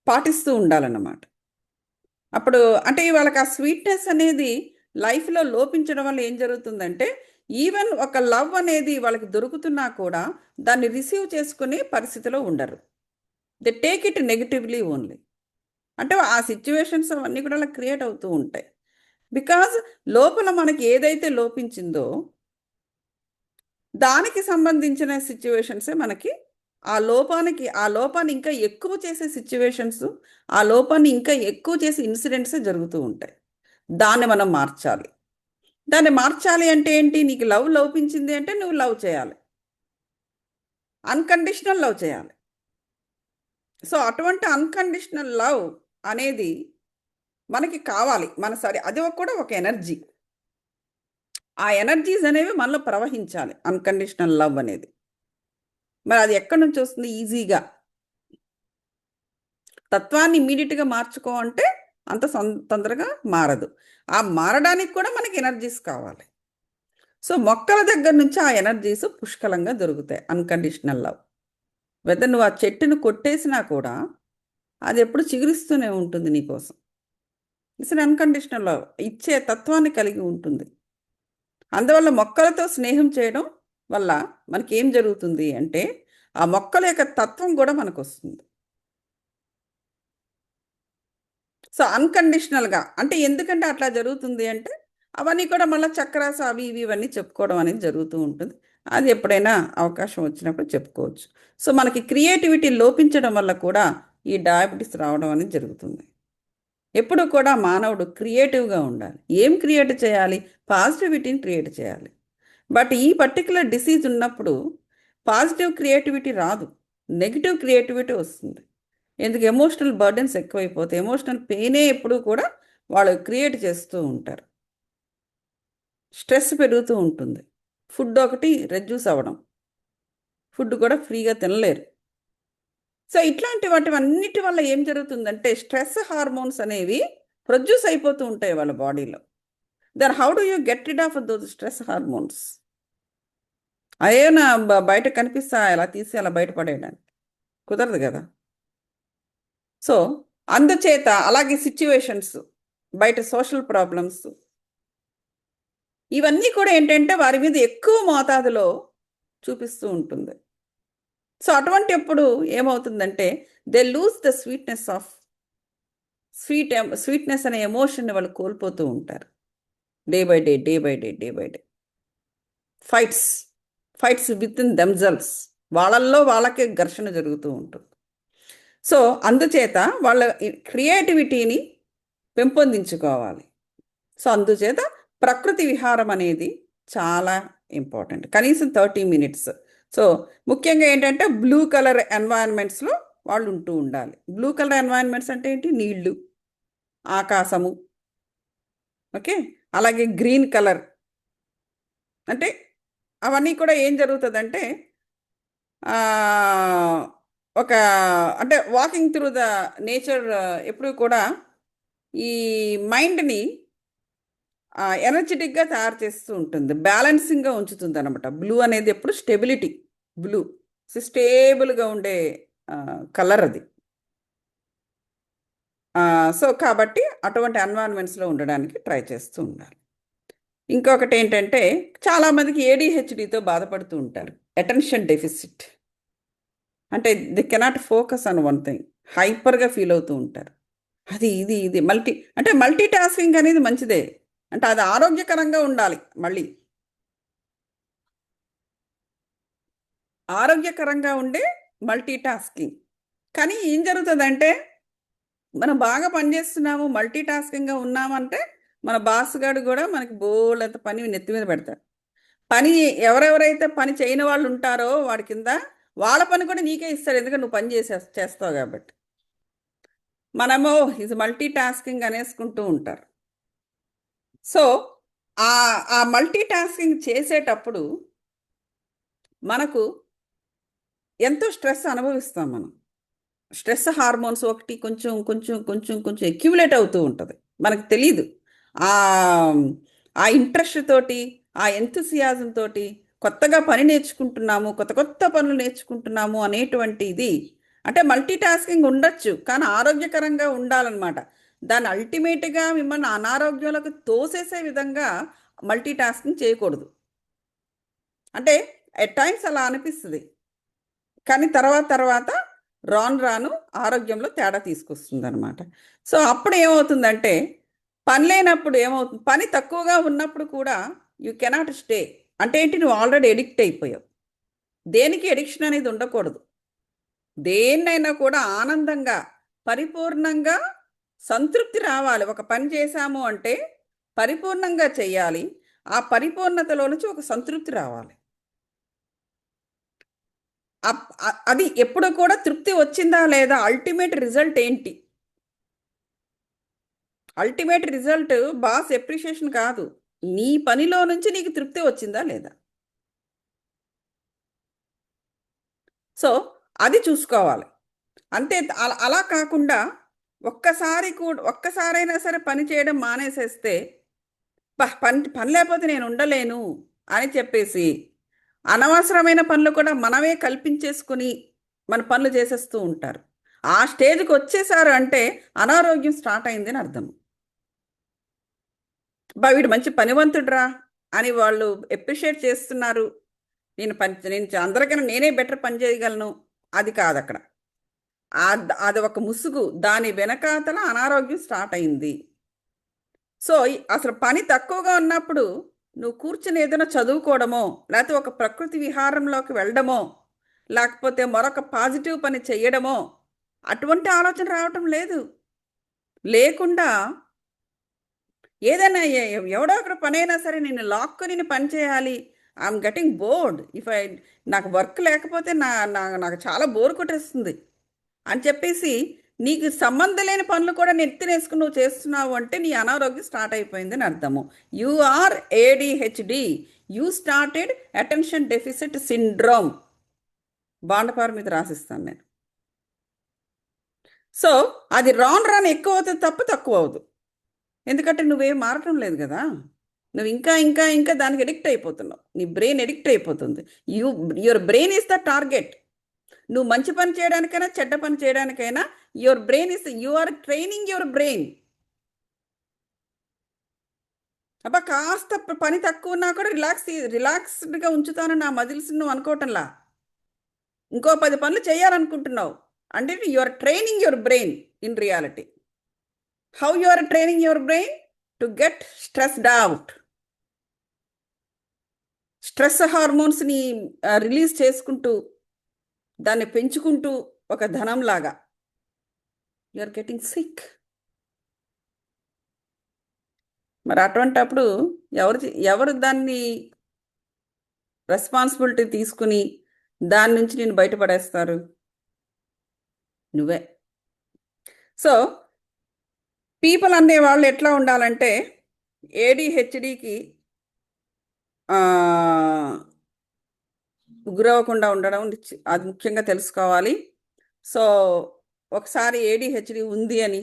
పాటిస్తూ ఉండాలన్నమాట. అప్పుడు అంటే వాళ్ళకి ఆ స్వీట్నెస్ అనేది లైఫ్లో లోపించడం వల్ల ఏం జరుగుతుందంటే ఈవెన్ ఒక లవ్ అనేది వాళ్ళకి దొరుకుతున్నా కూడా దాన్ని రిసీవ్ చేసుకునే పరిస్థితిలో ఉండరు. They take it negatively only. అంటే ఆ సిచ్యువేషన్స్ అవన్నీ కూడా అలా క్రియేట్ అవుతూ ఉంటాయి. బికాజ్ లోపల మనకి ఏదైతే లోపించిందో దానికి సంబంధించిన సిచ్యువేషన్సే మనకి ఆ లోపాన్ని ఇంకా ఎక్కువ చేసే సిచ్యువేషన్స్, ఆ లోపాన్ని ఇంకా ఎక్కువ చేసే ఇన్సిడెంట్సే జరుగుతూ ఉంటాయి. దాన్ని మనం మార్చాలి. దాన్ని మార్చాలి అంటే ఏంటి? నీకు లవ్ లోపించింది అంటే నువ్వు లవ్ చేయాలి, అన్కండిషనల్ లవ్ చేయాలి. సో అటువంటి అన్కండిషనల్ లవ్ అనేది మనకి కావాలి. అది కూడా ఒక ఎనర్జీ. ఆ ఎనర్జీస్ అనేవి మనలో ప్రవహించాలి, అన్కండిషనల్ లవ్ అనేది. మరి అది ఎక్కడి నుంచి వస్తుంది? ఈజీగా. తత్వాన్ని ఇమ్మీడియట్గా మార్చుకో అంటే అంత తొందరగా మారదు. ఆ మారడానికి కూడా మనకి ఎనర్జీస్ కావాలి. సో మొక్కల దగ్గర నుంచి ఆ ఎనర్జీస్ పుష్కలంగా దొరుకుతాయి. Unconditional love. వెదర్ నువ్వు ఆ చెట్టును కొట్టేసినా కూడా అది ఎప్పుడు చిగురిస్తూనే ఉంటుంది నీకోసం. It's unconditional love. ఇచ్చే తత్వాన్ని కలిగి ఉంటుంది. అందువల్ల మొక్కలతో స్నేహం చేయడం వల్ల మనకి ఏం జరుగుతుంది అంటే ఆ మొక్కల యొక్క తత్వం కూడా మనకు వస్తుంది. సో అన్కండిషనల్గా అంటే ఎందుకంటే అట్లా జరుగుతుంది అంటే అవన్నీ కూడా మళ్ళీ చక్రాస్ అవి ఇవి ఇవన్నీ చెప్పుకోవడం అనేది జరుగుతూ ఉంటుంది. అది ఎప్పుడైనా అవకాశం వచ్చినప్పుడు చెప్పుకోవచ్చు. సో మనకి క్రియేటివిటీ లోపించడం వల్ల కూడా ఈ డయాబెటీస్ రావడం అనేది జరుగుతుంది. ఎప్పుడు కూడా మానవుడు క్రియేటివ్గా ఉండాలి. ఏం క్రియేట్ చేయాలి? పాజిటివిటీని క్రియేట్ చేయాలి. బట్ ఈ పర్టికులర్ డిసీజ్ ఉన్నప్పుడు పాజిటివ్ క్రియేటివిటీ రాదు, నెగిటివ్ క్రియేటివిటీ వస్తుంది. ఎందుకు? ఎమోషనల్ బర్డెన్స్ ఎక్కువైపోతాయి. ఎమోషనల్ పెయినే ఎప్పుడు కూడా వాళ్ళు క్రియేట్ చేస్తూ ఉంటారు. స్ట్రెస్ పెరుగుతూ ఉంటుంది. ఫుడ్ ఒకటి రెడ్యూస్ అవ్వడం, ఫుడ్ కూడా ఫ్రీగా తినలేరు. సో ఇట్లాంటి అన్నిటి వల్ల ఏం జరుగుతుందంటే స్ట్రెస్ హార్మోన్స్ అనేవి ప్రొడ్యూస్ అయిపోతూ ఉంటాయి వాళ్ళ బాడీలో. Then how do you get rid of those stress hormones? అయేనా బయట కనిపిస్తా అలా తీసి అలా బయటపడేయడానికి కుదరదు కదా. సో అందుచేత అలాగే సిచ్యువేషన్స్, బయట సోషల్ ప్రాబ్లమ్స్, ఇవన్నీ కూడా ఏంటంటే వారి మీద ఎక్కువ మోతాదులో చూపిస్తూ ఉంటుంది. సో అటువంటి ఎప్పుడు ఏమవుతుందంటే దే లూజ్ ద స్వీట్నెస్ అనే ఎమోషన్ని వాళ్ళు కోల్పోతూ ఉంటారు. Day by day, day by day, day by day. Fights with in themselves, వాళ్ళల్లో వాళ్ళకే ఘర్షణ జరుగుతూ ఉంటుంది. సో అందుచేత వాళ్ళ క్రియేటివిటీని పెంపొందించుకోవాలి. సో అందుచేత ప్రకృతి విహారం అనేది చాలా ఇంపార్టెంట్. కనీసం 30 మినిట్స్. సో ముఖ్యంగా ఏంటంటే బ్లూ కలర్ ఎన్వైరన్మెంట్స్లో వాళ్ళు ఉంటూ ఉండాలి. బ్లూ కలర్ ఎన్వైరన్మెంట్స్ అంటే ఏంటి? నీళ్లు, ఆకాశము, ఓకే, అలాగే గ్రీన్ కలర్. అంటే అవన్నీ కూడా ఏం జరుగుతుందంటే ఒక అంటే వాకింగ్ త్రూ ద నేచర్ ఎప్పుడు కూడా ఈ మైండ్ని ఎనర్జెటిక్గా తయారు చేస్తూ ఉంటుంది, బ్యాలెన్సింగ్గా ఉంచుతుంది అనమాట. బ్లూ అనేది ఎప్పుడు స్టెబిలిటీ. బ్లూ స్టేబుల్గా ఉండే కలర్ అది. సో కాబట్టి అటువంటి ఎన్వైరన్మెంట్స్లో ఉండడానికి ట్రై చేస్తూ ఉండాలి. ఇంకొకటి ఏంటంటే చాలామందికి ఏడిహెచ్డితో బాధపడుతూ ఉంటారు. అటెన్షన్ డెఫిసిట్ అంటే they cannot focus on one thing, హైపర్గా ఫీల్ అవుతూ ఉంటారు. అది ఇది ఇది మల్టీ టాస్కింగ్ అనేది మంచిదే, అంటే అది ఆరోగ్యకరంగా ఉండాలి. మళ్ళీ ఆరోగ్యకరంగా ఉండే మల్టీ టాస్కింగ్. కానీ ఏం జరుగుతుందంటే మనం బాగా పనిచేస్తున్నాము, మల్టీ టాస్కింగ్గా ఉన్నామంటే మన బాస్ గారు కూడా మనకి బోల్డంత పని నెత్తి మీద పెడతారు. పని ఎవరెవరైతే పని చేయని వాళ్ళు ఉంటారో వాడి కింద వాళ్ళ పని కూడా నీకే ఇస్తాడు, ఎందుకంటే నువ్వు పని చేస్తావు కాబట్టి. మనము ఇది మల్టీ టాస్కింగ్ అనేసుకుంటూ ఉంటారు. సో ఆ మల్టీ టాస్కింగ్ చేసేటప్పుడు మనకు ఎంతో స్ట్రెస్ అనుభవిస్తాం మనం. స్ట్రెస్ హార్మోన్స్ ఒకటి కొంచెం కొంచెం కొంచెం కొంచెం అక్యుములేట్ అవుతూ ఉంటుంది, మనకు తెలీదు. ఆ ఆ ఇంట్రెస్ట్ తోటి, ఆ ఎంతుసియాజం తోటి కొత్తగా పని నేర్చుకుంటున్నాము, కొత్త కొత్త పనులు నేర్చుకుంటున్నాము అనేటువంటి ఇది. అంటే మల్టీ టాస్కింగ్ ఉండొచ్చు, కానీ ఆరోగ్యకరంగా ఉండాలన్నమాట. దాన్ని అల్టిమేట్గా మిమ్మల్ని అనారోగ్యాలకు తోసేసే విధంగా మల్టీ టాస్కింగ్ చేయకూడదు. అంటే ఎట్ టైమ్స్ అలా అనిపిస్తుంది, కానీ తర్వాత రాను రాను ఆరోగ్యంలో తేడా తీసుకొస్తుంది అనమాట. సో అప్పుడు ఏమవుతుందంటే, పని లేనప్పుడు ఏమవుతుంది, పని తక్కువగా ఉన్నప్పుడు కూడా యూ కెనాట్ స్టే. అంటే ఏంటి, నువ్వు ఆల్రెడీ ఎడిక్ట్ అయిపోయావు. దేనికి ఎడిక్షన్ అనేది ఉండకూడదు. దేన్నైనా కూడా ఆనందంగా, పరిపూర్ణంగా సంతృప్తి రావాలి. ఒక పని చేశాము అంటే పరిపూర్ణంగా చేయాలి. ఆ పరిపూర్ణతలో నుంచి ఒక సంతృప్తి రావాలి. అది ఎప్పుడు కూడా తృప్తి వచ్చిందా లేదా, అల్టిమేట్ రిజల్ట్ ఏంటి? అల్టిమేట్ రిజల్ట్ బాస్ ఎప్రిషియేషన్ కాదు, నీ పనిలో నుంచి నీకు తృప్తి వచ్చిందా లేదా. సో అది చూసుకోవాలి. అంతే. అలా కాకుండా ఒక్కసారైనా సరే పని చేయడం మానేసేస్తే, పని లేకపోతే నేను ఉండలేను అని చెప్పేసి అనవసరమైన పనులు కూడా మనమే కల్పించేసుకుని మన పనులు చేసేస్తూ ఉంటారు. ఆ స్టేజ్కి వచ్చేసారు అంటే అనారోగ్యం స్టార్ట్ అయిందని అర్థం. వీడు మంచి పనివంతుడురా అని వాళ్ళు ఎప్రిషియేట్ చేస్తున్నారు, నేను అందరికన్నా నేనే బెటర్ పని చేయగలను, అది కాదు అక్కడ. అది ఒక ముసుగు, దాని వెనకాతల అనారోగ్యం స్టార్ట్ అయింది. సో అసలు పని తక్కువగా ఉన్నప్పుడు నువ్వు కూర్చుని ఏదైనా చదువుకోవడమో, లేకపోతే ఒక ప్రకృతి విహారంలోకి వెళ్ళడమో, లేకపోతే మరొక పాజిటివ్ పని చెయ్యడమో, అటువంటి ఆలోచన రావటం లేదు. లేకుండా ఏదైనా ఎవడో అక్కడ పని అయినా సరే నేను లాక్కుని పని చేయాలి, ఐఎమ్ గెటింగ్ బోర్డ్, నాకు వర్క్ లేకపోతే నాకు చాలా బోర్ కొట్టేస్తుంది అని చెప్పేసి నీకు సంబంధం లేని పనులు కూడా నెత్తినేసుకుని నువ్వు చేస్తున్నావు అంటే నీ అనారోగ్యం స్టార్ట్ అయిపోయిందని అర్థము. You are ADHD, you started attention deficit syndrome. బాండపార మీద రాసిస్తాను నేను. సో అది రాను ఎక్కువ అవుతుంది తప్ప తక్కువ అవుతుంది. ఎందుకంటే నువ్వేం మారటం లేదు కదా, నువ్వు ఇంకా ఇంకా ఇంకా దానికి ఎడిక్ట్ అయిపోతున్నావు. నీ బ్రెయిన్ ఎడిక్ట్ అయిపోతుంది. Your brain is the target. నువ్వు మంచి పని చేయడానికైనా చెడ్డ పని చేయడానికైనా your brain is, you are training your brain. అబ్బా కాస్త పని తక్కువ ఉన్నా కూడా రిలాక్స్డ్గా ఉంచుతాను నా మజిల్స్ నువ్వు అనుకోవటంలా, ఇంకో 10 పనులు చేయాలనుకుంటున్నావు అంటే you are training your brain in reality. How you are training your brain? To get stressed out. Stress హార్మోన్స్ని రిలీజ్ చేసుకుంటూ, దాన్ని పెంచుకుంటూ ఒక ధనంలాగా యు ఆర్ గెటింగ్ సిక్. మరి అటువంటప్పుడు ఎవరు దాన్ని రెస్పాన్సిబిలిటీ తీసుకుని దాని నుంచి నేను బయటపడేస్తారు? నువ్వే. సో పీపుల్ అనే వాళ్ళు ఎట్లా ఉండాలంటే, ఏడిహెచ్డికి గురవ్వకుండా ఉండడం అది ముఖ్యంగా తెలుసుకోవాలి. సో ఒకసారి ఏడిహెచ్డి ఉంది అని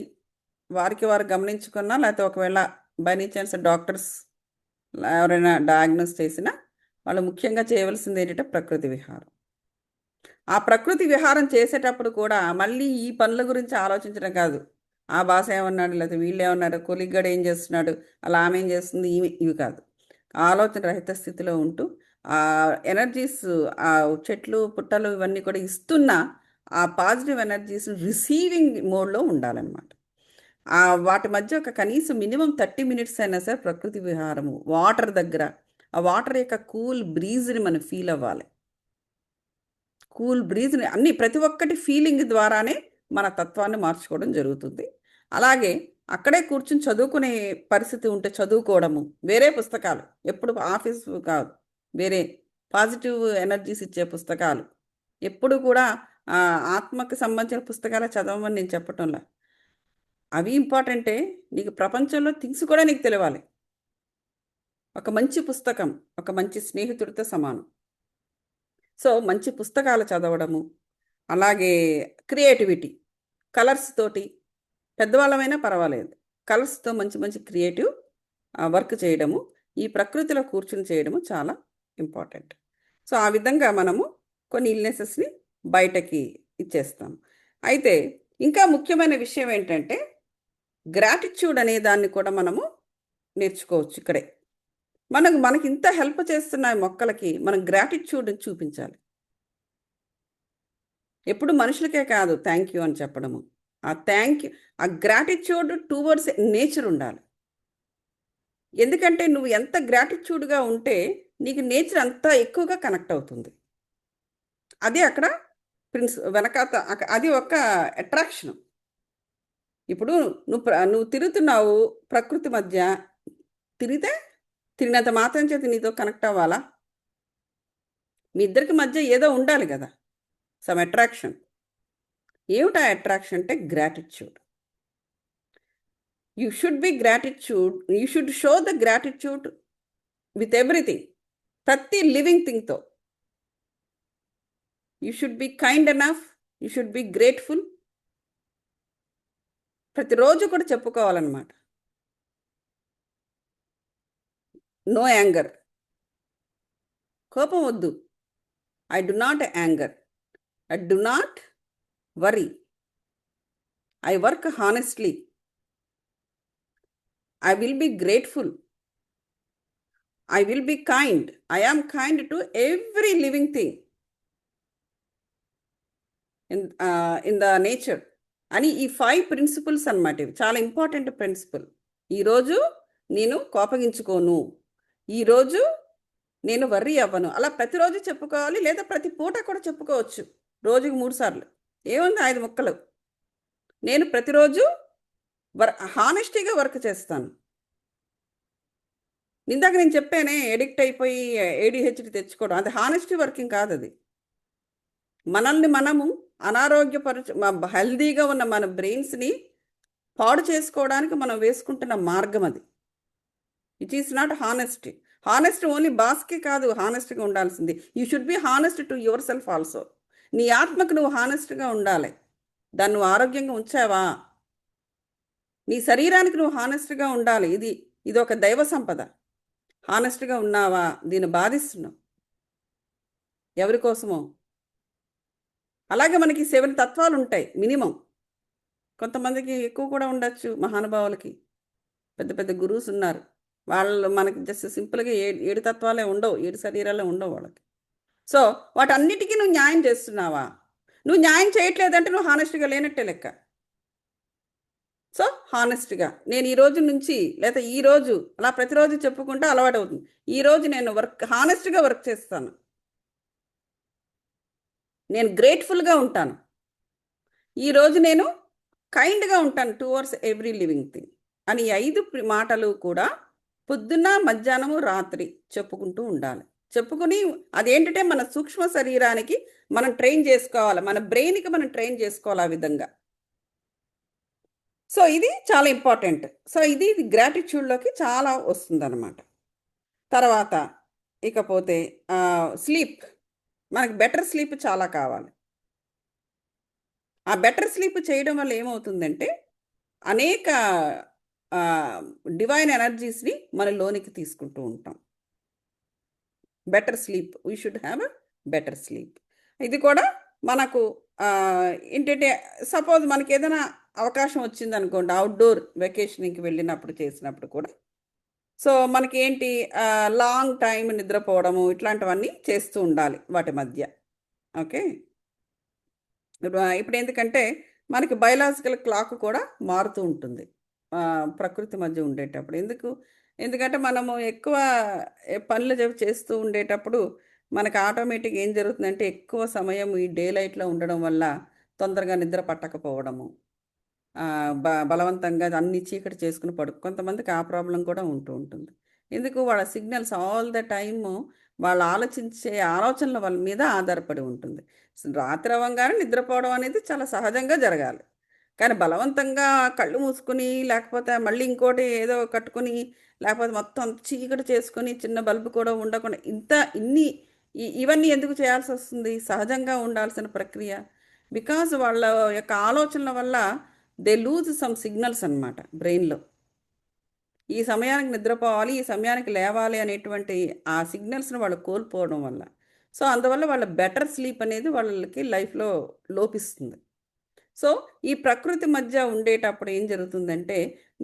వారు గమనించుకున్నా, లేకపోతే ఒకవేళ బై ఎనీ ఛాన్స్ డాక్టర్స్ ఎవరైనా డయాగ్నోస్ చేసినా, వాళ్ళు ముఖ్యంగా చేయవలసింది ఏంటంటే ప్రకృతి విహారం. ఆ ప్రకృతి విహారం చేసేటప్పుడు కూడా మళ్ళీ ఈ పనుల గురించి ఆలోచించడం కాదు, ఆ బాస్ ఏమన్నాడు, లేకపోతే వీళ్ళు ఏమన్నారు, కొలిగ్గాడు ఏం చేస్తున్నాడు, అలా ఆమె ఏం చేస్తుంది, ఇవి కాదు. ఆలోచన రహిత స్థితిలో ఉంటూ ఆ ఎనర్జీస్, ఆ చెట్లు పుట్టలు ఇవన్నీ కూడా ఇస్తున్న ఆ పాజిటివ్ ఎనర్జీస్ రిసీవింగ్ మోడ్లో ఉండాలన్నమాట. వాటి మధ్య ఒక కనీసం మినిమం 30 మినిట్స్ అయినా సరే ప్రకృతి విహారము, వాటర్ దగ్గర ఆ వాటర్ యొక్క కూల్ బ్రీజ్ని మనం ఫీల్ అవ్వాలి. కూల్ బ్రీజ్ని ప్రతి ఒక్కటి ఫీలింగ్ ద్వారానే మన తత్వాన్ని మార్చుకోవడం జరుగుతుంది. అలాగే అక్కడే కూర్చుని చదువుకునే పరిస్థితి ఉంటే చదువుకోవడము, వేరే పుస్తకాలు, ఎప్పుడు ఆఫీస్ కాదు, వేరే పాజిటివ్ ఎనర్జీస్ ఇచ్చే పుస్తకాలు, ఎప్పుడు కూడా ఆత్మకు సంబంధించిన పుస్తకాలే చదవమని నేను చెప్పటంలా. అవి ఇంపార్టెంటే, నీకు ప్రపంచంలో థింగ్స్ కూడా నీకు తెలియాలి. ఒక మంచి పుస్తకం ఒక మంచి స్నేహితుడితో సమానం. సో మంచి పుస్తకాలు చదవడము, అలాగే క్రియేటివిటీ, కలర్స్ తోటి, పెద్దవాళ్ళమైనా పర్వాలేదు, కలర్స్తో మంచి మంచి క్రియేటివ్ వర్క్ చేయడము, ఈ ప్రకృతిలో కూర్చుని చేయడము చాలా ఇంపార్టెంట్. సో ఆ విధంగా మనము కొన్ని ఇల్నెసెస్ని బయటకి ఇచ్చేస్తాం. అయితే ఇంకా ముఖ్యమైన విషయం ఏంటంటే, గ్రాటిట్యూడ్ అనే దాన్ని కూడా మనము నేర్చుకోవచ్చు ఇక్కడే. మనకి ఇంత హెల్ప్ చేస్తున్నాయి మొక్కలకి, మనం గ్రాటిట్యూడ్ చూపించాలి. ఎప్పుడు మనుషులకే కాదు థ్యాంక్ యూ అని చెప్పడము. ఆ గ్రాటిట్యూడ్ టువర్డ్స్ నేచర్ ఉండాలి. ఎందుకంటే నువ్వు ఎంత గ్రాటిట్యూడ్గా ఉంటే నీకు నేచర్ అంత ఎక్కువగా కనెక్ట్ అవుతుంది. అది అక్కడ వెనకాత అది ఒక అట్రాక్షన్. ఇప్పుడు నువ్వు తిరుగుతున్నావు ప్రకృతి మధ్య, తిరిగినంత మాత్రం చేతి నీతో కనెక్ట్ అవ్వాలా? మీ ఇద్దరికి మధ్య ఏదో ఉండాలి కదా, సమ్ అట్రాక్షన్. ఏమిటా అట్రాక్షన్ అంటే gratitude. You should be gratitude, you should show the gratitude with everything, ప్రతి లివింగ్ థింగ్తో. You should be kind enough, you should be grateful. ప్రతిరోజు కూడా చెప్పుకోవాలన్నమాట. నో యాంగర్, కోపం వద్దు. I do not anger, I do not worry, I work honestly, I will be grateful, I will be kind, I am kind to every living thing in the nature అని. ఈ 5 principles అన్నమాట. ఇవి చాలా important principle. ఈరోజు నేను కోపగించుకోను, ఈరోజు నేను worry అవ్వను. అలా ప్రతిరోజు చెప్పుకోవాలి, లేదా ప్రతి పూట కూడా చెప్పుకోవచ్చు. రోజుకి 3 సార్లు ఏముంది, 5 ముక్కలు. నేను ప్రతిరోజు హానెస్టీగా వర్క్ చేస్తాను. ఇందాక నేను చెప్పానే, ఎడిక్ట్ అయిపోయి ADHD తెచ్చుకోవడం, అది హానెస్టీ వర్కింగ్ కాదు. అది మనల్ని మనము హెల్దీగా ఉన్న మన బ్రెయిన్స్ని పాడు చేసుకోవడానికి మనం వేసుకుంటున్న మార్గం అది. It is not honesty. Honest only బాస్కి కాదు హానెస్ట్గా ఉండాల్సింది. You should be honest to your self also. నీ ఆత్మకు నువ్వు హానెస్ట్గా ఉండాలి. దాన్ని నువ్వు ఆరోగ్యంగా ఉంచావా? నీ శరీరానికి నువ్వు హానెస్ట్గా ఉండాలి. ఇది ఒక దైవ సంపద. హానెస్ట్గా ఉన్నావా? దీన్ని బాధిస్తున్నావు ఎవరి కోసమో. అలాగే మనకి 7 తత్వాలు ఉంటాయి మినిమం. కొంతమందికి ఎక్కువ కూడా ఉండొచ్చు. మహానుభావులకి పెద్ద పెద్ద గురువుస్ ఉన్నారు. వాళ్ళు మనకి జస్ట్ సింపుల్గా 7 తత్వాలే ఉండవు, 7 శరీరాలే ఉండవు వాళ్ళకి. సో వాటన్నిటికీ నువ్వు న్యాయం చేస్తున్నావా? నువ్వు న్యాయం చేయట్లేదంటే నువ్వు హానెస్ట్గా లేనట్టే లెక్క. సో హానెస్ట్గా నేను ఈ రోజు నుంచి, లేదా ఈరోజు అలా ప్రతిరోజు చెప్పుకుంటే అలవాటు అవుతుంది. ఈరోజు నేను హానెస్ట్గా వర్క్ చేస్తాను, నేను గ్రేట్ఫుల్గా ఉంటాను, ఈరోజు నేను కైండ్గా ఉంటాను టువర్డ్స్ ఎవ్రీ లివింగ్ థింగ్ అని 5 మాటలు కూడా పొద్దున్న, మధ్యాహ్నము, రాత్రి చెప్పుకుంటూ ఉండాలి. చెప్పుకుని అదేంటంటే మన సూక్ష్మ శరీరానికి మనం ట్రైన్ చేసుకోవాలి, మన బ్రెయిన్కి మనం ట్రైన్ చేసుకోవాలి ఆ విధంగా. సో ఇది చాలా ఇంపార్టెంట్. సో ఇది గ్రాటిట్యూడ్లోకి చాలా వస్తుందన్నమాట. తర్వాత ఇకపోతే స్లీప్. మనకు బెటర్ స్లీప్ చాలా కావాలి. ఆ బెటర్ స్లీప్ చేయడం వల్ల ఏమవుతుందంటే అనేక డివైన్ ఎనర్జీస్ని మన లోనికి తీసుకుంటూ ఉంటాం. Better sleep, we should have a better sleep. ఇది కూడా మనకు ఏంటంటే సపోజ్ మనకి ఏదైనా అవకాశం వచ్చింది అనుకోండి, అవుట్డోర్ వెకేషన్కి వెళ్ళినప్పుడు చేసినప్పుడు కూడా, సో మనకి ఏంటి లాంగ్ టైం నిద్రపోవడము ఇట్లాంటివన్నీ చేస్తూ ఉండాలి వాటి మధ్య. ఓకే, ఇప్పుడు ఎందుకంటే మనకి బయలాజికల్ క్లాక్ కూడా మారుతూ ఉంటుంది ప్రకృతి మధ్య ఉండేటప్పుడు. ఎందుకంటే మనము ఎక్కువ పనులు చేస్తూ ఉండేటప్పుడు మనకు ఆటోమేటిక్ ఏం జరుగుతుందంటే ఎక్కువ సమయం ఈ డే లైట్లో ఉండడం వల్ల తొందరగా నిద్ర పట్టకపోవడము, బలవంతంగా అన్ని చీకటి చేసుకుని కొంతమందికి ఆ ప్రాబ్లం కూడా ఉంటూ ఉంటుంది. వాళ్ళ సిగ్నల్స్ ఆల్ ద టైము వాళ్ళు ఆలోచించే ఆలోచనల వాళ్ళ మీద ఆధారపడి ఉంటుంది. రాత్రి అవ్వగానే నిద్రపోవడం అనేది చాలా సహజంగా జరగాలి. కానీ బలవంతంగా కళ్ళు మూసుకుని, లేకపోతే మళ్ళీ ఇంకోటి ఏదో కట్టుకుని, లేకపోతే మొత్తం చీకటి చేసుకొని చిన్న బల్బు కూడా ఉండకుండా ఇవన్నీ ఎందుకు చేయాల్సి వస్తుంది? సహజంగా ఉండాల్సిన ప్రక్రియ. బికాజ్ వాళ్ళ యొక్క ఆలోచనల వల్ల దే లూజ్ సమ్ సిగ్నల్స్ అన్నమాట బ్రెయిన్లో. ఈ సమయానికి నిద్రపోవాలి, ఈ సమయానికి లేవాలి అనేటువంటి ఆ సిగ్నల్స్ని వాళ్ళు కోల్పోవడం వల్ల, సో అందువల్ల వాళ్ళ బెటర్ స్లీప్ అనేది వాళ్ళకి లైఫ్లో లోపిస్తుంది. సో ఈ ప్రకృతి మధ్య ఉండేటప్పుడు ఏం జరుగుతుందంటే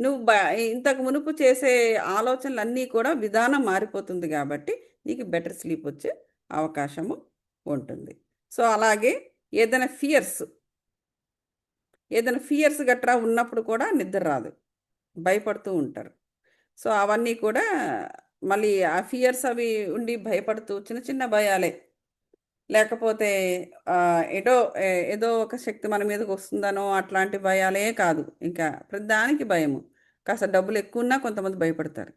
నువ్వు ఇంతకు మునుపు చేసే ఆలోచనలన్నీ కూడా విధానం మారిపోతుంది కాబట్టి నీకు బెటర్ స్లీప్ వచ్చే అవకాశము ఉంటుంది. సో అలాగే ఏదైనా ఫియర్స్ ఏదైనా ఫియర్స్ గట్రా ఉన్నప్పుడు కూడా నిద్ర రాదు, భయపడుతూ ఉంటారు. సో అవన్నీ కూడా మళ్ళీ ఆ ఫియర్స్ అవి ఉండి భయపడుతూ చిన్న చిన్న భయాలే, లేకపోతే ఏదో ఏదో ఒక శక్తి మన మీదకి వస్తుందనో అట్లాంటి భయాలే కాదు, ఇంకా ప్రతిదానికి భయము. కాస్త డబ్బులు ఎక్కువ ఉన్నా కొంతమంది భయపడతారు.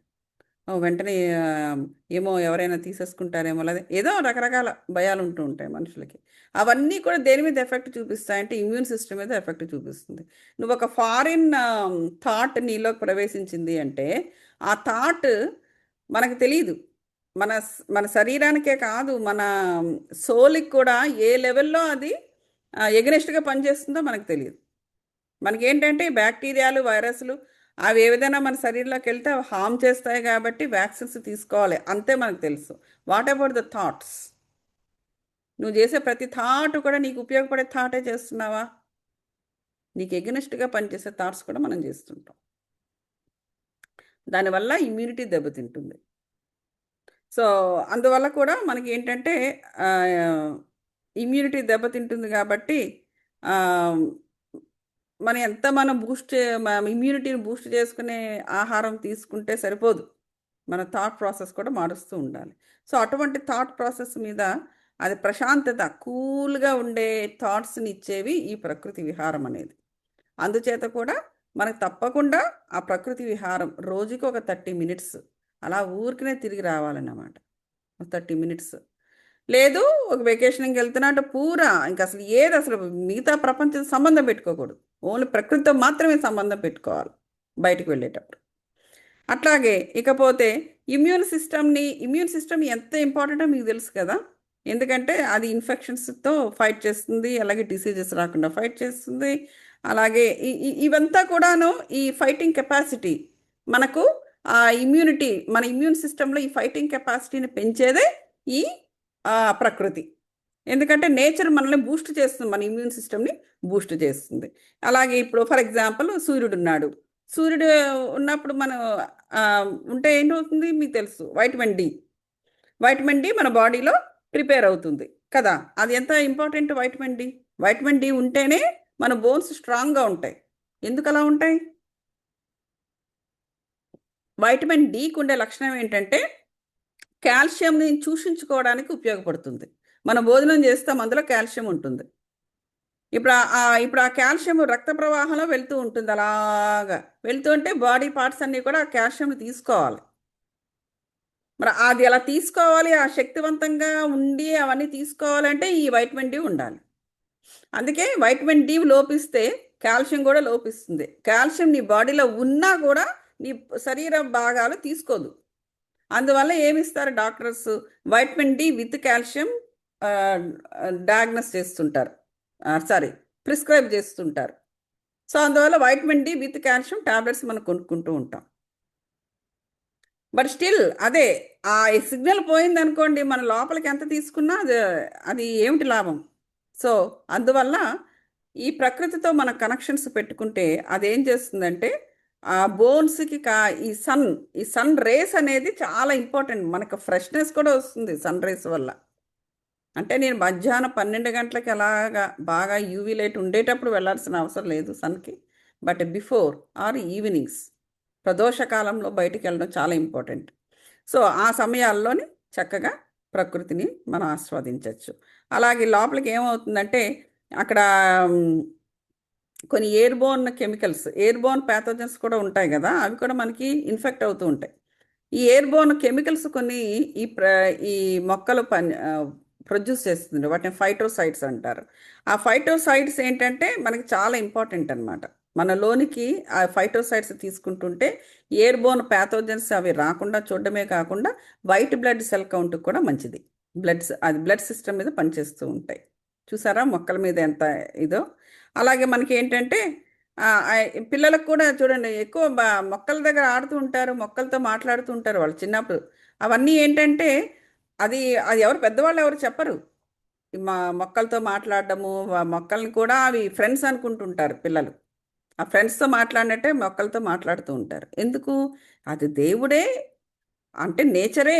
వెంటనే ఏమో ఎవరైనా తీసేసుకుంటారేమో, లేదా ఏదో రకరకాల భయాలు ఉంటూ ఉంటాయి మనుషులకి. అవన్నీ కూడా దేని మీద ఎఫెక్ట్ చూపిస్తాయంటే ఇమ్యూన్ సిస్టమ్ మీద ఎఫెక్ట్ చూపిస్తుంది. నువ్వు ఒక ఫారిన్ థాట్ నీలోకి ప్రవేశించింది అంటే ఆ థాట్ మనకు తెలియదు. మన శరీరానికే కాదు, మన సోల్కి కూడా ఏ లెవెల్లో అది ఎగనెస్ట్గా పనిచేస్తుందో మనకు తెలియదు. మనకేంటంటే బ్యాక్టీరియాలు, వైరస్లు అవి ఏ విధంగా మన శరీరంలోకి వెళ్తే అవి హామ్ చేస్తాయి కాబట్టి వ్యాక్సిన్స్ తీసుకోవాలి, అంతే మనకు తెలుసు. What about the thoughts? నువ్వు చేసే ప్రతి థాట్ కూడా నీకు ఉపయోగపడే థాటే చేస్తున్నావా? నీకు ఎగనెస్ట్గా పనిచేసే థాట్స్ కూడా మనం చేస్తుంటాం. దానివల్ల ఇమ్యూనిటీ దెబ్బతింటుంది. సో అందువల్ల కూడా మనకి ఏంటంటే ఇమ్యూనిటీ దెబ్బతింటుంది కాబట్టి మనం ఇమ్యూనిటీని బూస్ట్ చేసుకునే ఆహారం తీసుకుంటే సరిపోదు, మన థాట్ ప్రాసెస్ కూడా మారుస్తూ ఉండాలి. సో అటువంటి థాట్ ప్రాసెస్ మీద అది ప్రశాంతత, కూల్గా ఉండే థాట్స్ని ఇచ్చేవి ఈ ప్రకృతి విహారం అనేది. అందుచేత కూడా మనకు తప్పకుండా ఆ ప్రకృతి విహారం రోజుకి ఒక 30 మినిట్స్ అలా ఊరికనే తిరిగి రావాలన్నమాట. 30 మినిట్స్ లేదు, ఒక వెకేషన్కి వెళ్తున్నట్టు పూరా ఇంకా అసలు మిగతా ప్రపంచం సంబంధం పెట్టుకోకూడదు, ఓన్లీ ప్రకృతితో మాత్రమే సంబంధం పెట్టుకోవాలి బయటకు వెళ్ళేటప్పుడు. అట్లాగే ఇకపోతే ఇమ్యూన్ సిస్టమ్ ఎంత ఇంపార్టెంటో మీకు తెలుసు కదా. ఎందుకంటే అది ఇన్ఫెక్షన్స్తో ఫైట్ చేస్తుంది, అలాగే డిసీజెస్ రాకుండా ఫైట్ చేస్తుంది. అలాగే ఇవంతా కూడాను ఈ ఫైటింగ్ కెపాసిటీ మనకు ఆ ఇమ్యూనిటీ, మన ఇమ్యూన్ సిస్టంలో ఈ ఫైటింగ్ కెపాసిటీని పెంచేదే ఈ ప్రకృతి. ఎందుకంటే నేచర్ మనల్ని బూస్ట్ చేస్తుంది, మన ఇమ్యూన్ సిస్టమ్ని బూస్ట్ చేస్తుంది. అలాగే ఇప్పుడు ఫర్ ఎగ్జాంపుల్ సూర్యుడు ఉన్నాడు, సూర్యుడు ఉన్నప్పుడు మనం ఉంటే ఏంటవుతుంది మీకు తెలుసు, వైటమిన్ డి మన బాడీలో ప్రిపేర్ అవుతుంది కదా. అది ఎంత ఇంపార్టెంట్ వైటమిన్ డి ఉంటేనే మన బోన్స్ స్ట్రాంగ్గా ఉంటాయి. ఎందుకు అలా ఉంటాయి? వైటమిన్ డికి ఉండే లక్షణం ఏంటంటే కాల్షియంని చూషించుకోవడానికి ఉపయోగపడుతుంది. మనం భోజనం చేస్తాం, అందులో కాల్షియం ఉంటుంది. ఇప్పుడు ఆ కాల్షియం రక్త ప్రవాహంలో వెళ్తూ ఉంటుంది, అలాగా వెళ్తూ ఉంటే బాడీ పార్ట్స్ అన్నీ కూడా ఆ కాల్షియంని తీసుకోవాలి. మరి అది ఎలా తీసుకోవాలి, ఆ శక్తివంతంగా ఉండి అవన్నీ తీసుకోవాలంటే ఈ వైటమిన్ డి ఉండాలి. అందుకే వైటమిన్ డి లోపిస్తే కాల్షియం కూడా లోపిస్తుంది. కాల్షియం నీ బాడీలో ఉన్నా కూడా నీ శరీర భాగాలు తీసుకోదు. అందువల్ల ఏమిస్తారు doctors? Vitamin D with calcium diagnose చేస్తుంటారు, ప్రిస్క్రైబ్ చేస్తుంటారు. సో అందువల్ల vitamin D with calcium tablets మనం కొనుక్కుంటూ ఉంటాం. బట్ స్టిల్ అదే ఆ సిగ్నల్ పోయింది అనుకోండి, మన లోపలికి ఎంత తీసుకున్నా అది ఏమిటి లాభం? సో అందువల్ల ఈ ప్రకృతితో మన కనెక్షన్స్ పెట్టుకుంటే అదేం చేస్తుందంటే ఆ బోన్స్కి ఈ సన్ రేస్ అనేది చాలా ఇంపార్టెంట్. మనకు ఫ్రెష్నెస్ కూడా వస్తుంది సన్ రేస్ వల్ల. అంటే నేను మధ్యాహ్నం 12 గంటలకి అలాగా బాగా యూవీ లైట్ ఉండేటప్పుడు వెళ్ళాల్సిన అవసరం లేదు సన్కి. బట్ బిఫోర్ ఆర్ ఈవినింగ్స్ ప్రదోషకాలంలో బయటికి వెళ్ళడం చాలా ఇంపార్టెంట్. సో ఆ సమయాల్లోని చక్కగా ప్రకృతిని మనం ఆస్వాదించవచ్చు. అలాగే లోపలికి ఏమవుతుందంటే అక్కడ కొన్ని ఎయిర్ బోర్న్ ప్యాథోజన్స్ కూడా ఉంటాయి కదా, అవి కూడా మనకి ఇన్ఫెక్ట్ అవుతూ ఉంటాయి. ఈ ఎయిర్ బోర్న్ కెమికల్స్ కొన్ని ఈ మొక్కలు ప్రొడ్యూస్ చేస్తుంది, వాటిని ఫైటోసైడ్స్ అంటారు. ఆ ఫైటోసైడ్స్ ఏంటంటే మనకి చాలా ఇంపార్టెంట్ అనమాట. మన లోనికి ఆ ఫైటోసైడ్స్ తీసుకుంటుంటే ఎయిర్ బోర్న్ ప్యాథోజన్స్ అవి రాకుండా చూడడమే కాకుండా వైట్ బ్లడ్ సెల్ కౌంట్ కూడా మంచిది. అది బ్లడ్ సిస్టమ్ మీద పనిచేస్తూ ఉంటాయి. చూసారా మొక్కల మీద ఎంత ఇదో. అలాగే మనకి ఏంటంటే పిల్లలకు కూడా చూడండి, ఎక్కువ మొక్కల దగ్గర ఆడుతూ ఉంటారు, మొక్కలతో మాట్లాడుతూ ఉంటారు వాళ్ళు చిన్నప్పుడు. అవన్నీ ఏంటంటే అది అది ఎవరు పెద్దవాళ్ళు ఎవరు చెప్పరు. మా మొక్కలతో మాట్లాడడము, మొక్కల్ని కూడా అవి ఫ్రెండ్స్ అనుకుంటుంటారు పిల్లలు. ఆ ఫ్రెండ్స్తో మాట్లాడినట్టే మొక్కలతో మాట్లాడుతూ ఉంటారు. ఎందుకు? అది దేవుడే, అంటే నేచరే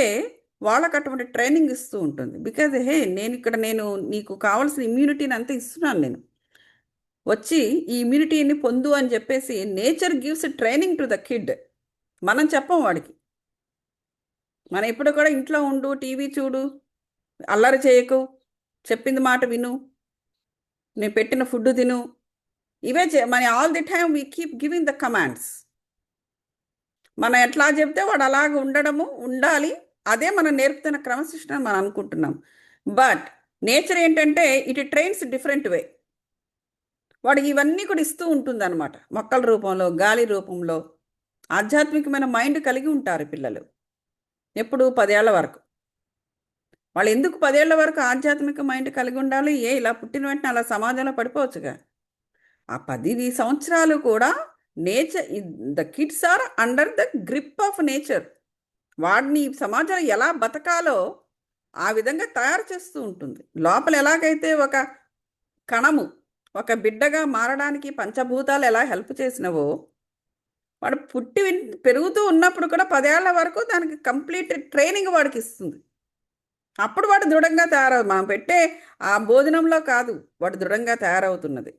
వాళ్ళకి అటువంటి ట్రైనింగ్ ఇస్తూ ఉంటుంది. బికాజ్ హే, నేను నీకు కావాల్సిన ఇమ్యూనిటీని అంతా ఇస్తున్నాను నేను, వచ్చి ఈ ఇమ్యూనిటీని పొందు అని చెప్పేసి nature gives training to the kid. మనం చెప్పం వాడికి. మనం ఎప్పుడు కూడా ఇంట్లో ఉండు, టీవీ చూడు, అల్లరి చేయకు, చెప్పింది మాట విను, నేను పెట్టిన ఫుడ్ తిను, ఇవే మన all the time we keep giving the commands. మనం ఎట్లా చెప్తే వాడు అలాగ ఉండాలి. అదే మనం నేర్పుతున్న క్రమశిక్షణ మనం అనుకుంటున్నాం. బట్ నేచర్ ఏంటంటే ఇట్ ట్రైన్స్ డిఫరెంట్ వే. వాడికి ఇవన్నీ కూడా ఇస్తూ ఉంటుంది అనమాట. మొక్కల రూపంలో, గాలి రూపంలో. ఆధ్యాత్మికమైన మైండ్ కలిగి ఉంటారు పిల్లలు ఎప్పుడు 10 ఏళ్ల వరకు. వాళ్ళు ఎందుకు 10 ఏళ్ల వరకు ఆధ్యాత్మిక మైండ్ కలిగి ఉండాలి? ఇలా పుట్టిన వెంటనే అలా సమాజంలో పడిపోవచ్చుగా. ఆ 10 సంవత్సరాలు కూడా nature, the kids are under the grip of nature. వాడిని ఈ సమాజంలో ఎలా బతకాలో ఆ విధంగా తయారు చేస్తూ ఉంటుంది. లోపల ఎలాగైతే ఒక కణము ఒక బిడ్డగా మారడానికి పంచభూతాలు ఎలా హెల్ప్ చేసినవో, వాడు పెరుగుతూ ఉన్నప్పుడు కూడా 10 ఏళ్ల వరకు దానికి కంప్లీట్ ట్రైనింగ్ వాడికి ఇస్తుంది. అప్పుడు వాడు దృఢంగా తయారవు. మనం పెట్టే ఆ భోజనంలో కాదు వాడు దృఢంగా తయారవుతున్నది.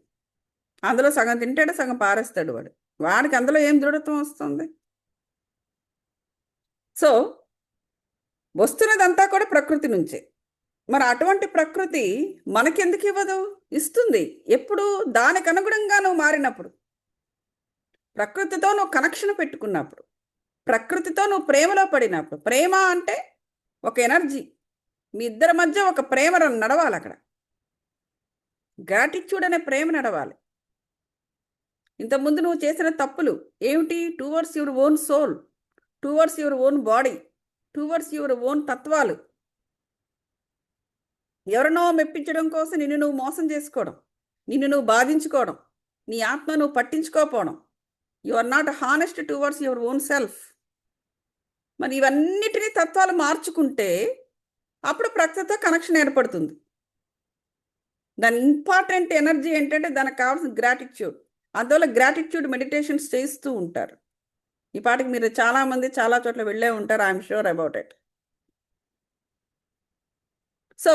అందులో సగం తింటాడు, సగం పారేస్తాడు వాడు. వాడికి అందులో ఏం దృఢత్వం వస్తుంది? సో వస్తున్నదంతా కూడా ప్రకృతి నుంచే. మరి అటువంటి ప్రకృతి మనకెందుకు ఇవ్వదు? ఇస్తుంది. ఎప్పుడు? దానికి అనుగుణంగా నువ్వు మారినప్పుడు, ప్రకృతితో నువ్వు కనెక్షన్ పెట్టుకున్నప్పుడు, ప్రకృతితో నువ్వు ప్రేమలో పడినప్పుడు. ప్రేమ అంటే ఒక ఎనర్జీ. మీ ఇద్దరి మధ్య ఒక ప్రేమ నడవాలి. అక్కడ గ్రాటిట్యూడ్ అనే ప్రేమ నడవాలి. ఇంతకుముందు నువ్వు చేసిన తప్పులు ఏమిటి? Towards your own soul, towards your own body, towards your own తత్వాలు. ఎవరినో మెప్పించడం కోసం నిన్ను నువ్వు మోసం చేసుకోవడం, నిన్ను నువ్వు బాధించుకోవడం, నీ ఆత్మ నువ్వు పట్టించుకోకపోవడం. You are not honest towards your own self. మరి ఇవన్నిటినీ తత్వాలు మార్చుకుంటే అప్పుడు ప్రకృతితో కనెక్షన్ ఏర్పడుతుంది. దాని ఇంపార్టెంట్ ఎనర్జీ ఏంటంటే దానికి కావాల్సిన గ్రాటిట్యూడ్. అందువల్ల గ్రాటిట్యూడ్ మెడిటేషన్స్ చేస్తూ ఉంటారు. ఈ పాటికి మీరు చాలామంది చాలా చోట్ల వెళ్ళే ఉంటారు. I'm sure about it. So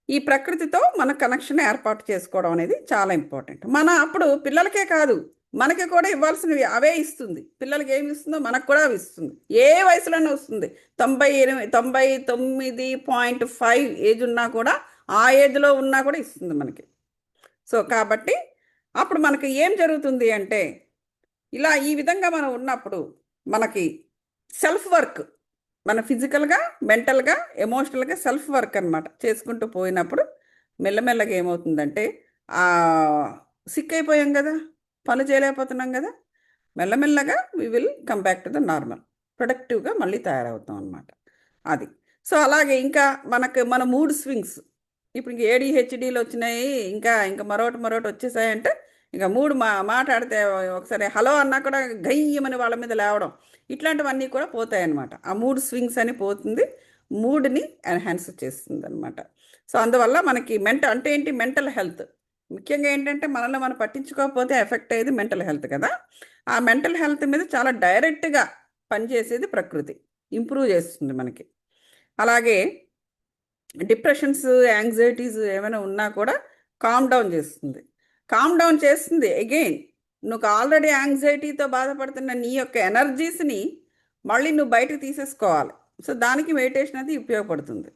ఈ ప్రకృతితో మన కనెక్షన్ ఏర్పాటు చేసుకోవడం అనేది చాలా ఇంపార్టెంట్. అప్పుడు పిల్లలకే కాదు, మనకి కూడా ఇవ్వాల్సినవి అవే ఇస్తుంది. పిల్లలకి ఏమి ఇస్తుందో మనకు కూడా అవి ఇస్తుంది. ఏ వయసులోనే వస్తుంది. 99.5 ఏజ్ ఉన్నా కూడా, ఆ ఏజ్లో ఉన్నా కూడా ఇస్తుంది మనకి. సో కాబట్టి అప్పుడు మనకి ఏం జరుగుతుంది అంటే, ఇలా ఈ విధంగా మనం ఉన్నప్పుడు మనకి సెల్ఫ్ వర్క్, మన ఫిజికల్గా, మెంటల్గా, ఎమోషనల్గా సెల్ఫ్ వర్క్ అనమాట చేసుకుంటూ పోయినప్పుడు మెల్లమెల్లగా ఏమవుతుందంటే, సిక్ అయిపోయాం కదా, పనులు చేయలేకపోతున్నాం కదా, మెల్లమెల్లగా we will come back to the normal, ప్రొడక్టివ్గా మళ్ళీ తయారవుతాం అనమాట. అది. సో అలాగే ఇంకా మన మూడ్ స్వింగ్స్ ఇప్పుడు ఇంక ADHDలు వచ్చినాయి, ఇంకా ఇంకా మరొకటి వచ్చేసాయంటే, ఇంకా మాట్లాడితే ఒకసారి హలో అన్నా కూడా గయ్యమని వాళ్ళ మీద లేవడం, ఇట్లాంటివన్నీ కూడా పోతాయన్నమాట. ఆ మూడ్ స్వింగ్స్ అని పోతుంది, మూడ్ని ఎన్హాన్స్ చేస్తుంది అనమాట. సో అందువల్ల మనకి అంటే ఏంటి? Mental health. ముఖ్యంగా ఏంటంటే మనల్ని మనం పట్టించుకోకపోతే ఎఫెక్ట్ అయ్యేది మెంటల్ హెల్త్ కదా. ఆ మెంటల్ హెల్త్ మీద చాలా డైరెక్ట్గా పనిచేసేది ప్రకృతి, ఇంప్రూవ్ చేస్తుంది మనకి. అలాగే డిప్రెషన్స్, యాంగ్జైటీస్ ఏమైనా ఉన్నా కూడా కామ్ డౌన్ చేస్తుంది. అగైన్ నువ్వు ఆల్రెడీ యాంగ్జైటీతో బాధపడుతున్న నీ యొక్క ఎనర్జీస్ని మళ్ళీ నువ్వు బయటకు తీసేసుకోవాలి. సో దానికి మెడిటేషన్ అది ఉపయోగపడుతుంది.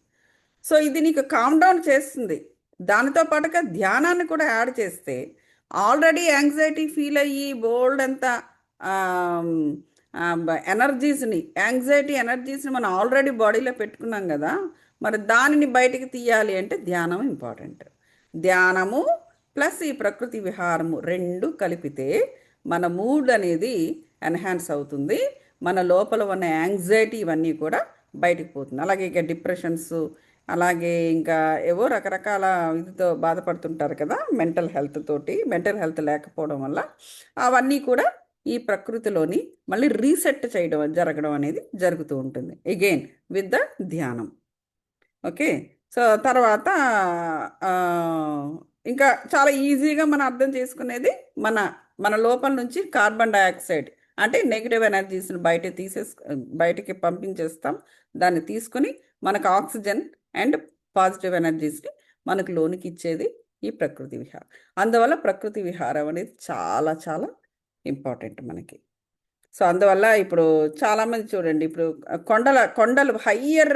సో ఇది నీకు కామ్ డౌన్ చేస్తుంది. దానితో పాటుగా ధ్యానాన్ని కూడా యాడ్ చేస్తే, ఆల్రెడీ యాంగ్జైటీ ఫీల్ అయ్యి బోల్డ్ అంతా యాంగ్జైటీ ఎనర్జీస్ని మనం ఆల్రెడీ బాడీలో పెట్టుకున్నాం కదా, మరి దానిని బయటికి తీయాలి అంటే ధ్యానం ఇంపార్టెంట్. ధ్యానము ప్లస్ ఈ ప్రకృతి విహారము రెండు కలిపితే మన మూడ్ అనేది ఎన్హాన్స్ అవుతుంది. మన లోపల ఉన్న యాంగ్జైటీ ఇవన్నీ కూడా బయటికి పోతుంది. అలాగే ఇక డిప్రెషన్స్, అలాగే ఇంకా ఏవో రకరకాల ఇదితో బాధపడుతుంటారు కదా, మెంటల్ హెల్త్ లేకపోవడం వల్ల అవన్నీ కూడా ఈ ప్రకృతిలోని మళ్ళీ రీసెట్ జరగడం అనేది జరుగుతూ ఉంటుంది. అగైన్ విత్ ద ధ్యానం. ఓకే. సో తర్వాత ఆ, ఇంకా చాలా ఈజీగా మనం అర్థం చేసుకునేది మన మన లోపల నుంచి కార్బన్ డయాక్సైడ్ అంటే నెగిటివ్ ఎనర్జీస్ని బయటికి పంపించేస్తాం. దాన్ని తీసుకుని మనకు ఆక్సిజన్ అండ్ పాజిటివ్ ఎనర్జీస్ని మనకు లోనికి ఇచ్చేది ఈ ప్రకృతి విహారం. అందువల్ల ప్రకృతి విహారం అనేది చాలా చాలా ఇంపార్టెంట్ మనకి. సో అందువల్ల ఇప్పుడు చాలామంది చూడండి, ఇప్పుడు కొండలు హయ్యర్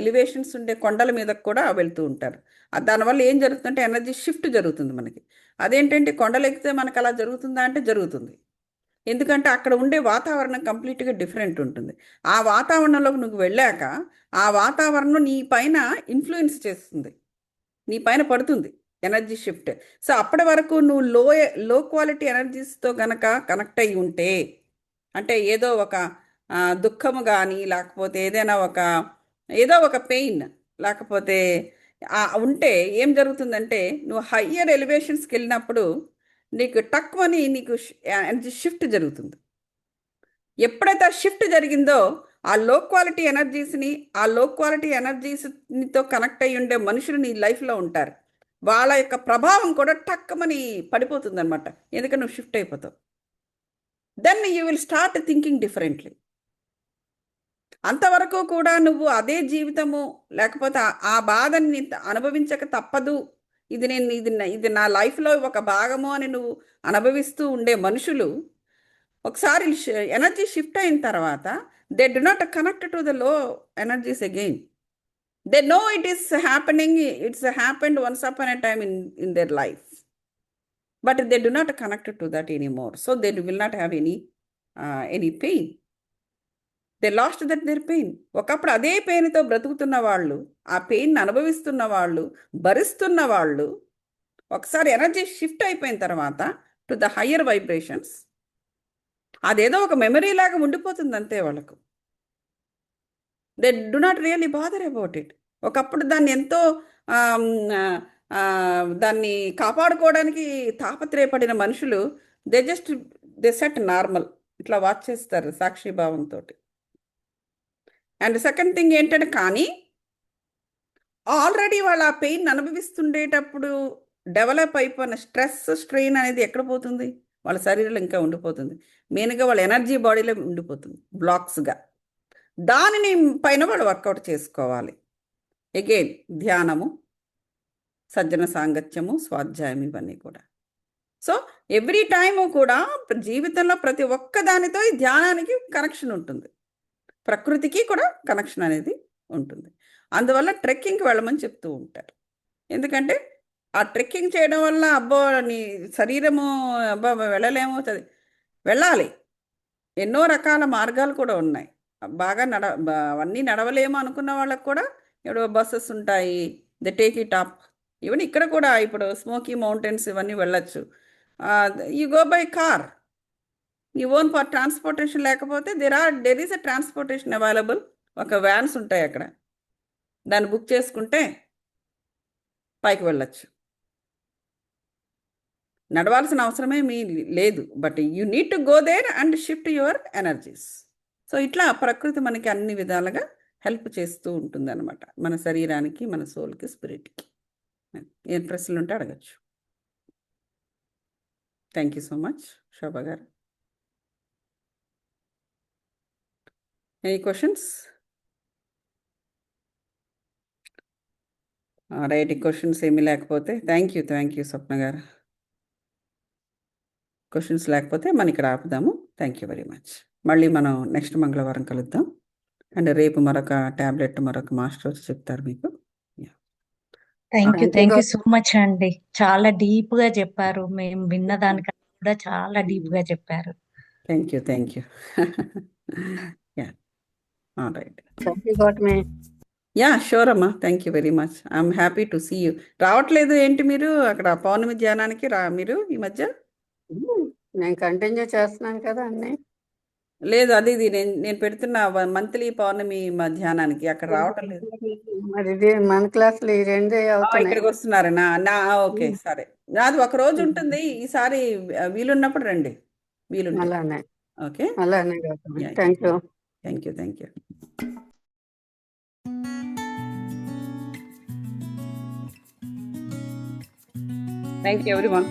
ఎలివేషన్స్ ఉండే కొండల మీద కూడా వెళ్తూ ఉంటారు. దానివల్ల ఏం జరుగుతుందంటే ఎనర్జీ షిఫ్ట్ జరుగుతుంది మనకి. అదేంటంటే కొండలు ఎక్కితే మనకు అలా జరుగుతుందా అంటే జరుగుతుంది. ఎందుకంటే అక్కడ ఉండే వాతావరణం కంప్లీట్గా డిఫరెంట్ ఉంటుంది. ఆ వాతావరణంలోకి నువ్వు వెళ్ళాక ఆ వాతావరణం నీ పైన ఇన్ఫ్లుయెన్స్ చేస్తుంది, నీ పైన పడుతుంది ఎనర్జీ షిఫ్ట్. సో అప్పటి వరకు నువ్వు లో క్వాలిటీ ఎనర్జీస్తో గనక కనెక్ట్ అయి ఉంటే, అంటే ఏదో ఒక దుఃఖము కానీ, లేకపోతే ఏదో ఒక పెయిన్, లేకపోతే ఉంటే ఏం జరుగుతుందంటే నువ్వు హయ్యర్ ఎలివేషన్స్కి వెళ్ళినప్పుడు నీకు తక్కువని నీకు ఎనర్జీ షిఫ్ట్ జరుగుతుంది. ఎప్పుడైతే ఆ షిఫ్ట్ జరిగిందో ఆ లో క్వాలిటీ ఎనర్జీస్ని, ఆ లో క్వాలిటీ ఎనర్జీస్తో కనెక్ట్ అయ్యి ఉండే మనుషులు నీ లైఫ్లో ఉంటారు. వాళ్ళ యొక్క ప్రభావం కూడా టక్కుమని పడిపోతుంది అనమాట. ఎందుకంటే నువ్వు షిఫ్ట్ అయిపోతావు. Then you will start thinking differently. అంతవరకు కూడా నువ్వు అదే జీవితము, లేకపోతే ఆ బాధని అనుభవించక తప్పదు, ఇది నా లైఫ్లో ఒక భాగము అని నువ్వు అనుభవిస్తూ ఉండే మనుషులు ఒకసారి ఎనర్జీ షిఫ్ట్ అయిన తర్వాత they do not connect to the low energies again. They know it is happening, it's happened once upon a time in their life, but they do not connect to that anymore. So they will not have any pain. They lost that their pain. ఒకప్పుడు అదే పెయిన్తో బ్రతుకుతున్న వాళ్ళు, ఆ pain అనుభవిస్తున్న వాళ్ళు, భరిస్తున్న వాళ్ళు ఒకసారి energy shift అయిపోయిన తర్వాత టు ద హయ్యర్ వైబ్రేషన్స్, అదేదో ఒక మెమరీ లాగా ఉండిపోతుంది అంతే వాళ్ళకు. They do not really bother about it. ఒకప్పుడు దాన్ని ఎంతో దాన్ని కాపాడుకోవడానికి తాపత్రయపడిన మనుషులు దే సెట్ నార్మల్, ఇట్లా వాచ్ చేస్తారు సాక్షిభావంతో. అండ్ సెకండ్ థింగ్ ఏంటంటే, కానీ ఆల్రెడీ వాళ్ళు ఆ పెయిన్ అనుభవిస్తుండేటప్పుడు డెవలప్ అయిపోయిన స్ట్రెయిన్ అనేది ఎక్కడ పోతుంది? వాళ్ళ శరీరంలో ఇంకా ఉండిపోతుంది. మెయిన్గా వాళ్ళ ఎనర్జీ బాడీలో ఉండిపోతుంది బ్లాక్స్గా. దానిని పైన వాళ్ళు వర్కౌట్ చేసుకోవాలి. అగైన్ ధ్యానము, సజ్జన సాంగత్యము, స్వాధ్యాయం, ఇవన్నీ కూడా. సో ఎవ్రీ టైము కూడా జీవితంలో ప్రతి ఒక్క దానితో ఈ ధ్యానానికి కనెక్షన్ ఉంటుంది, ప్రకృతికి కూడా కనెక్షన్ అనేది ఉంటుంది. అందువల్ల ట్రెక్కింగ్కి వెళ్ళమని చెప్తూ ఉంటారు. ఎందుకంటే ఆ ట్రెక్కింగ్ చేయడం వల్ల అబ్బో నీ శరీరము అబ్బా వెళ్ళలేమో, వెళ్ళాలి. ఎన్నో రకాల మార్గాలు కూడా ఉన్నాయి. బాగా అవన్నీ నడవలేమో అనుకున్న వాళ్ళకు కూడా ఇప్పుడు బస్సెస్ ఉంటాయి, they take it up. Even ఇక్కడ కూడా ఇప్పుడు స్మోకీ మౌంటైన్స్ ఇవన్నీ వెళ్ళచ్చు. You go by car, you own for transportation. లేకపోతే there is a transportation available. ఒక వ్యాన్స్ ఉంటాయి అక్కడ, దాన్ని బుక్ చేసుకుంటే పైకి వెళ్ళచ్చు. నడవాల్సిన అవసరమే లేదు, but you need to go there and shift your energies. So ఇట్లా ప్రకృతి మనకి అన్ని విధాలుగా హెల్ప్ చేస్తూ ఉంటుంది అనమాట, మన శరీరానికి, మన సోల్కి, స్పిరిట్కి. ఏం ప్రశ్నలు ఉంటే అడగచ్చు. థ్యాంక్ యూ సో మచ్ శోభ గారు. Any questions? రైట్, క్వశ్చన్స్ ఏమీ లేకపోతే థ్యాంక్ యూ స్వప్న గారు. క్వశ్చన్స్ లేకపోతే మనం ఇక్కడ ఆపుదాము. Thank you very much. మళ్ళీ మనం నెక్స్ట్ మంగళవారం కలుద్దాం. అండ్ రేపు మరొక ట్యాబ్లెట్, మరొక మాస్టర్ వచ్చి చెప్తారు మీకు. థ్యాంక్ యూ సో మచ్ అండి. చాలా డీప్ గా చెప్పారు. మేము విన్న దానికన్నా కూడా చాలా డీప్ గా చెప్పారు. Thank you. Yeah, right. Yeah, sure అమ్మా. Thank you very much. I'm happy to see you. రావట్లేదు ఏంటి మీరు అక్కడ పౌర్ణమి ధ్యానానికి? మీరు ఈ మధ్య? నేను కంటిన్యూ చేస్తున్నాను కదా అన్నీ. లేదు, అది నేను పెడుతున్న మంత్లీ పౌర్ణమి ధ్యానానికి అక్కడ రావటం లేదు. మరి ఇది మన క్లాసులు ఈ రెండే అవుతున్నాయి. ఇక్కడికి వస్తున్నారనా? ఓకే, సరే. నాది ఒక రోజు ఉంటుంది. ఈసారి వీలున్నప్పుడు రండి, వీలుంటే. అలానే ఓకే, అలానే. Thank you. Thank you. Thank you everyone.